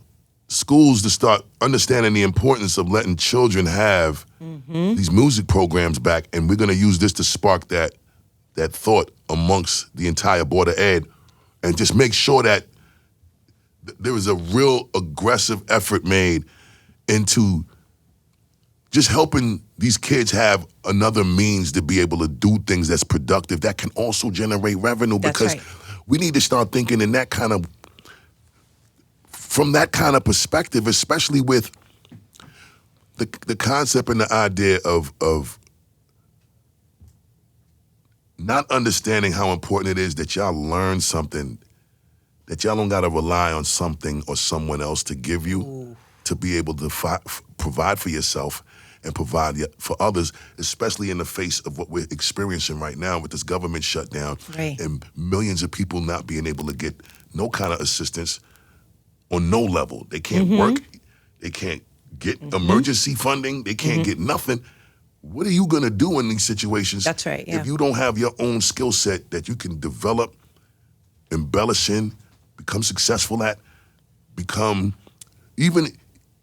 schools to start understanding the importance of letting children have these music programs back, and we're going to use this to spark that thought amongst the entire Board of Ed, and just make sure that there is a real aggressive effort made into just helping these kids have another means to be able to do things that's productive that can also generate revenue.
That's
because
right.
we need to start thinking in that kind of, from that kind of perspective, especially with the concept and the idea of not understanding how important it is that y'all learn something, that y'all don't gotta rely on something or someone else to give you to be able to provide for yourself and provide for others, especially in the face of what we're experiencing right now with this government shutdown
Right.
and millions of people not being able to get no kind of assistance on no level. They can't work, they can't get emergency funding, they can't get nothing. What are you gonna do in these situations?
That's right, yeah.
If you don't have your own skill set that you can develop, embellish in, become successful at, become, even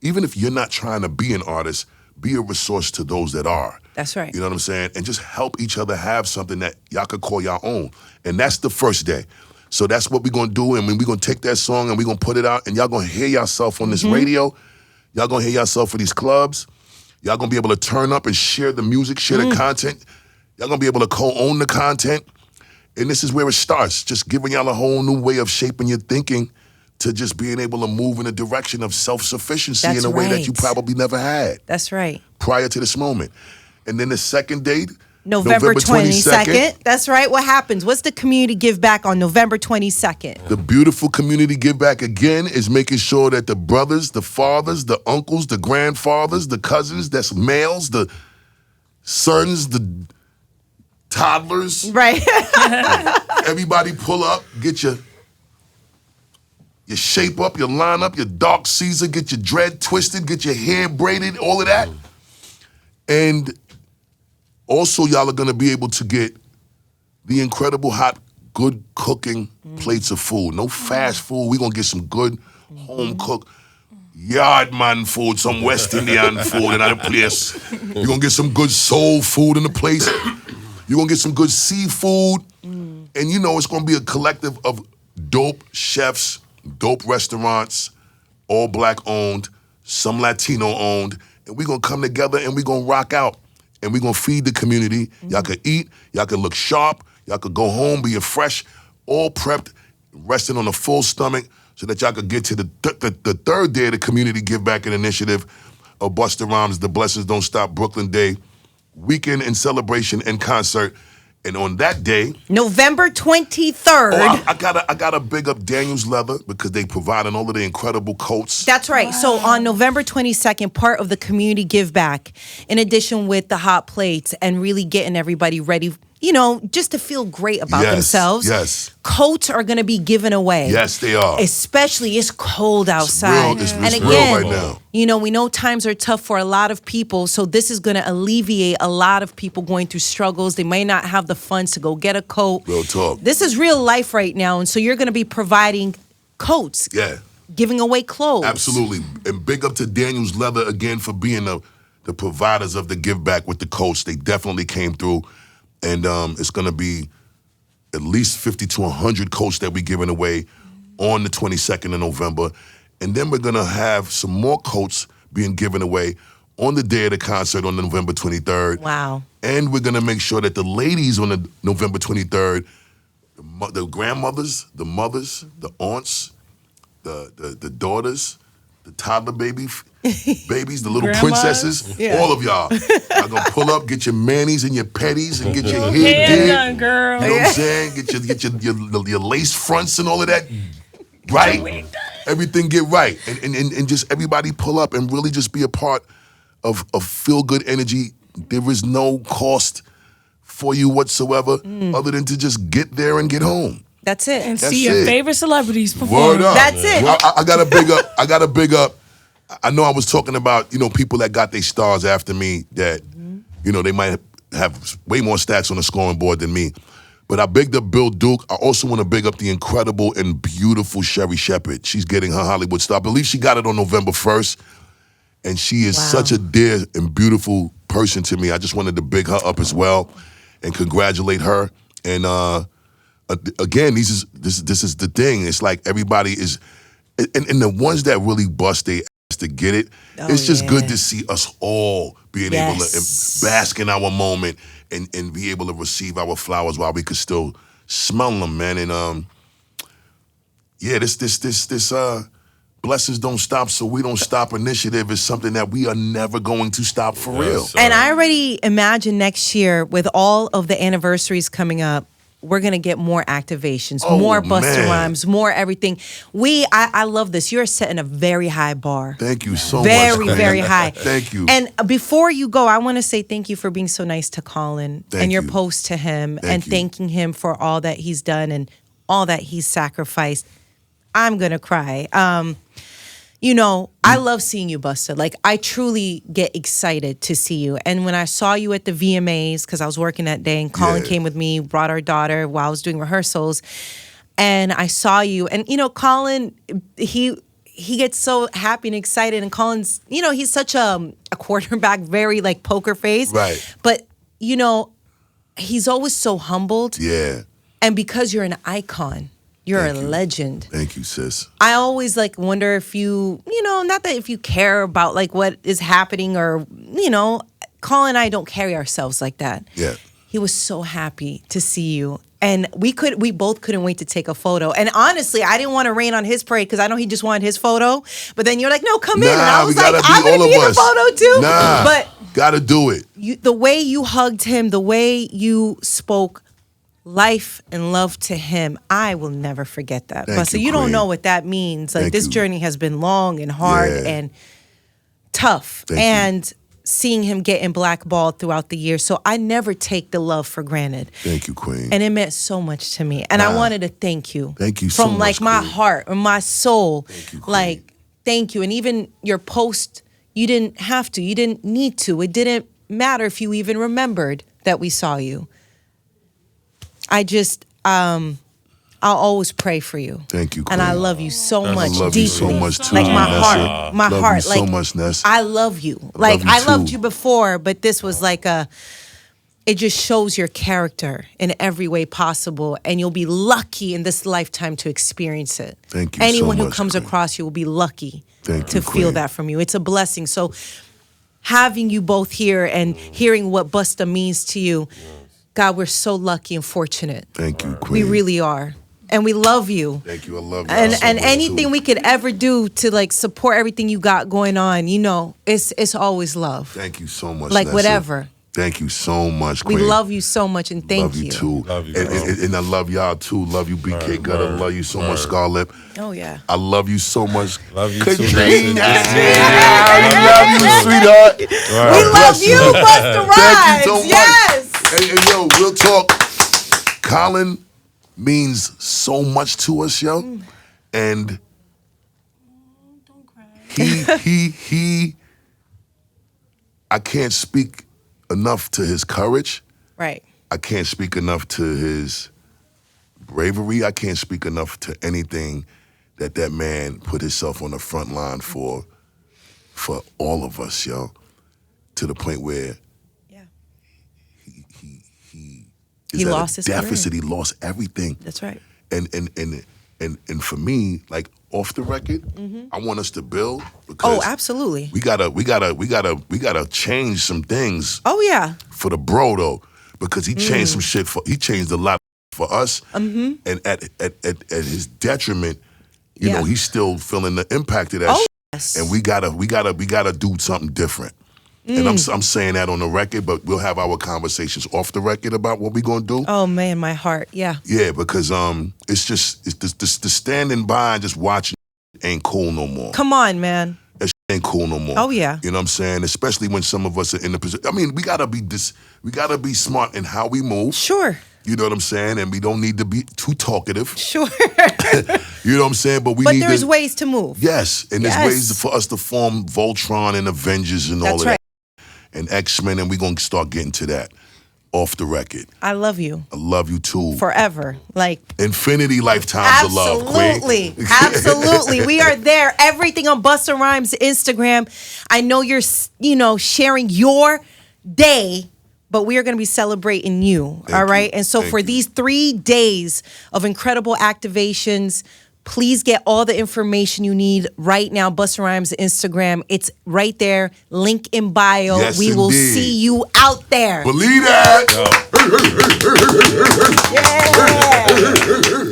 if you're not trying to be an artist, be a resource to those that are.
That's right.
You know what I'm saying? And just help each other have something that y'all could call your own. And that's the first day. So that's what we're gonna do, and we're gonna take that song and we're gonna put it out, and y'all gonna hear yourself on this radio. Y'all gonna hear yourself for these clubs. Y'all gonna be able to turn up and share the music, share the content. Y'all gonna be able to co-own the content. And this is where it starts, just giving y'all a whole new way of shaping your thinking to just being able to move in a direction of self-sufficiency
That's
in a way that
right.
you probably never had
That's right.
prior to this moment. And then the second date,
November 22nd. That's right. What happens? What's the community give back on November 22nd?
The beautiful community give back again is making sure that the brothers, the fathers, the uncles, the grandfathers, the cousins, that's males, the sons, the toddlers,
Right.
everybody pull up, get your shape up, your line up, your dark Caesar, get your dread twisted, get your hair braided, all of that. And also y'all are gonna be able to get the incredible hot, good cooking plates of food. No fast food, we gonna get some good home cooked yard man food, some West Indian food in our place. You're gonna get some good soul food in the place. You're gonna get some good seafood. And you know it's gonna be a collective of dope chefs, dope restaurants, all black owned, some Latino owned, and we're gonna come together and we're gonna rock out. And we're gonna feed the community. Y'all could eat, y'all could look sharp, y'all could go home being fresh, all prepped, resting on a full stomach, so that y'all could get to the third day of the Community Give Back and Initiative of Busta Rhymes, The Blessings Don't Stop Brooklyn Day, weekend and celebration and concert. And on that day,
November 23rd.
I gotta big up Daniel's Leather because they providing all of the incredible coats.
That's right. So on November 22nd, part of the community give back, in addition with the hot plates and really getting everybody ready, you know, just to feel great about themselves.
Yes.
Coats are going to be given away.
Yes, they are.
Especially, it's cold outside.
It's
and
real
again,
right now.
you know, we know times are tough for a lot of people, so this is going to alleviate a lot of people going through struggles. They may not have the funds to go get a coat.
Real talk.
This is real life right now, and so you're going to be providing coats.
Yeah.
Giving away clothes.
Absolutely. And big up to Daniel's Leather again for being the providers of the give back with the coats. They definitely came through. And it's going to be at least 50 to 100 coats that we're giving away on the 22nd of November. And then we're going to have some more coats being given away on the day of the concert on November 23rd.
Wow.
And we're going to make sure that the ladies on the November 23rd, the grandmothers, the mothers, the aunts, the daughters, the toddler babies, the little
Grandmas?
princesses, all of y'all are gonna pull up, get your manis and your petties and get your hair
Hair
did.
done, girl.
You know what I'm saying? Get your lace fronts and all of that right. Everything get right, and just everybody pull up and really just be a part of feel good energy. There is no cost for you whatsoever, other than to just get there and get home.
That's it.
And
That's
see your
it.
favorite celebrities perform.
Word up.
That's it.
Well, I gotta big up. I gotta big up. I know I was talking about, you know, people that got their stars after me that, you know, they might have way more stats on the scoring board than me. But I bigged up Bill Duke. I also want to big up the incredible and beautiful Sherry Shepherd. She's getting her Hollywood star. I believe she got it on November 1st. And she is such a dear and beautiful person to me. I just wanted to big her up as well and congratulate her. And again, this is the thing. It's like everybody is, and the ones that really bust their ass to get it, it's just good to see us all being able to bask in our moment and be able to receive our flowers while we could still smell them, man. And this Blessings Don't Stop So We Don't Stop initiative is something that we are never going to stop for real.
And I already imagine next year with all of the anniversaries coming up, we're going to get more activations, more Busta Rhymes, more everything. I love this. You're setting a very high bar.
Thank you so much.
Very, very high.
Thank you.
And before you go, I want to say thank you for being so nice to Colin and your post to him and thanking him for all that he's done and all that he's sacrificed. I'm going to cry. You know, I love seeing you, Busta. Like, I truly get excited to see you. And when I saw you at the VMAs, because I was working that day, and Colin came with me, brought our daughter while I was doing rehearsals, and I saw you. And, you know, Colin, he gets so happy and excited. And Colin's, you know, he's such a quarterback, very, like, poker face.
Right.
But, you know, he's always so humbled.
Yeah.
And because you're an icon, you're a legend.
Thank you, sis.
I always like wonder if you know, not that if you care about like what is happening or, you know, Colin and I don't carry ourselves like that.
Yeah.
He was so happy to see you. And we both couldn't wait to take a photo. And honestly, I didn't want to rain on his parade because I know he just wanted his photo. But then you're like, no, come in. And I was like, I'm going to be in the photo too.
Nah,
but
gotta do it.
The way you hugged him, the way you spoke life and love to him, I will never forget that. Busta, you don't know what that means. Like, this journey has been long and hard and tough. And seeing him getting blackballed throughout the year. So I never take the love for granted.
Thank you, Queen.
And it meant so much to me. And I wanted to thank you.
Thank you so much,
from like my
Queen.
heart or my soul.
Thank you, Queen.
Like, thank you. And even your post, you didn't have to. You didn't need to. It didn't matter if you even remembered that we saw you. I just, I'll always pray for you.
Thank you, Queen.
And I love you so much,
I love
deeply.
you so much too,
like my
Nessa.
heart, my
love
heart.
You
like
so much, Nessa.
I love you. Like
love you
I loved
too.
you before, but this was like it just shows your character in every way possible, and you'll be lucky in this lifetime to experience it.
Thank you
Anyone
so
who
much,
comes
Queen.
across you will be lucky
Thank
to
you,
feel
Queen.
that from you. It's a blessing. So having you both here and hearing what Busta means to you, God, we're so lucky and fortunate.
Thank you, Queen.
We really are. And we love you.
Thank you. I love you.
And
so
and
much,
anything
too.
we could ever do to like support everything you got going on, you know, it's always love.
Thank you so much,
Like
Nessa.
whatever.
Thank you so much,
We
Queen.
love you so much and thank
Love you too.
Love you,
and I love y'all too. Love you, BK Gutter. Love you so much, Scarlett.
Oh yeah.
I love you so much.
Love you too,
Katrina.
Nessa.
I love you, sweetheart.
We love you, Busta Rhymes.
Thank you so much.
Yes.
Hey, yo, real talk. Colin means so much to us, yo. And
Don't cry.
he I can't speak enough to his courage.
Right.
I can't speak enough to his bravery. I can't speak enough to anything that man put himself on the front line for all of us, yo. To the point where
Yeah.
he
He
at
lost
a
his
deficit.
career.
He lost everything.
That's right.
And for me, like off the record, I want us to build because
Oh, absolutely.
we gotta change some things
Oh yeah.
for the bro though, because he changed some shit he changed a lot for us, and at his detriment, you
Yeah.
know, he's still feeling the impact of that.
Oh,
shit.
yes.
And we gotta do something different. And I'm saying that on the record, but we'll have our conversations off the record about what we're gonna do.
Oh man, my heart. Yeah.
Yeah, because it's the standing by and just watching ain't cool no more.
Come on, man.
That shit ain't cool no more.
Oh, yeah.
You know what I'm saying? Especially when some of us are in the position. I mean, we gotta be smart in how we move.
Sure.
You know what I'm saying? And we don't need to be too talkative.
Sure.
You know what I'm saying? But
But there's ways to move.
Yes, and
Yes.
there's ways for us to form Voltron and Avengers and all
That's
of
right.
that. And X-Men, and we're gonna start getting to that. off the record.
I love you
I love you too.
forever. Like,
Infinity lifetimes of love, Queen.
absolutely. Absolutely. We are there. Everything on Busta Rhymes Instagram. I know you're, sharing your day, but we are going to be celebrating you.
Thank
all right.
you.
And so
Thank
for
you.
these 3 days of incredible activations, please get all the information you need right now. Busta Rhymes Instagram. It's right there. Link in bio.
Yes,
we will
indeed.
see you out there.
Believe that.
Yeah.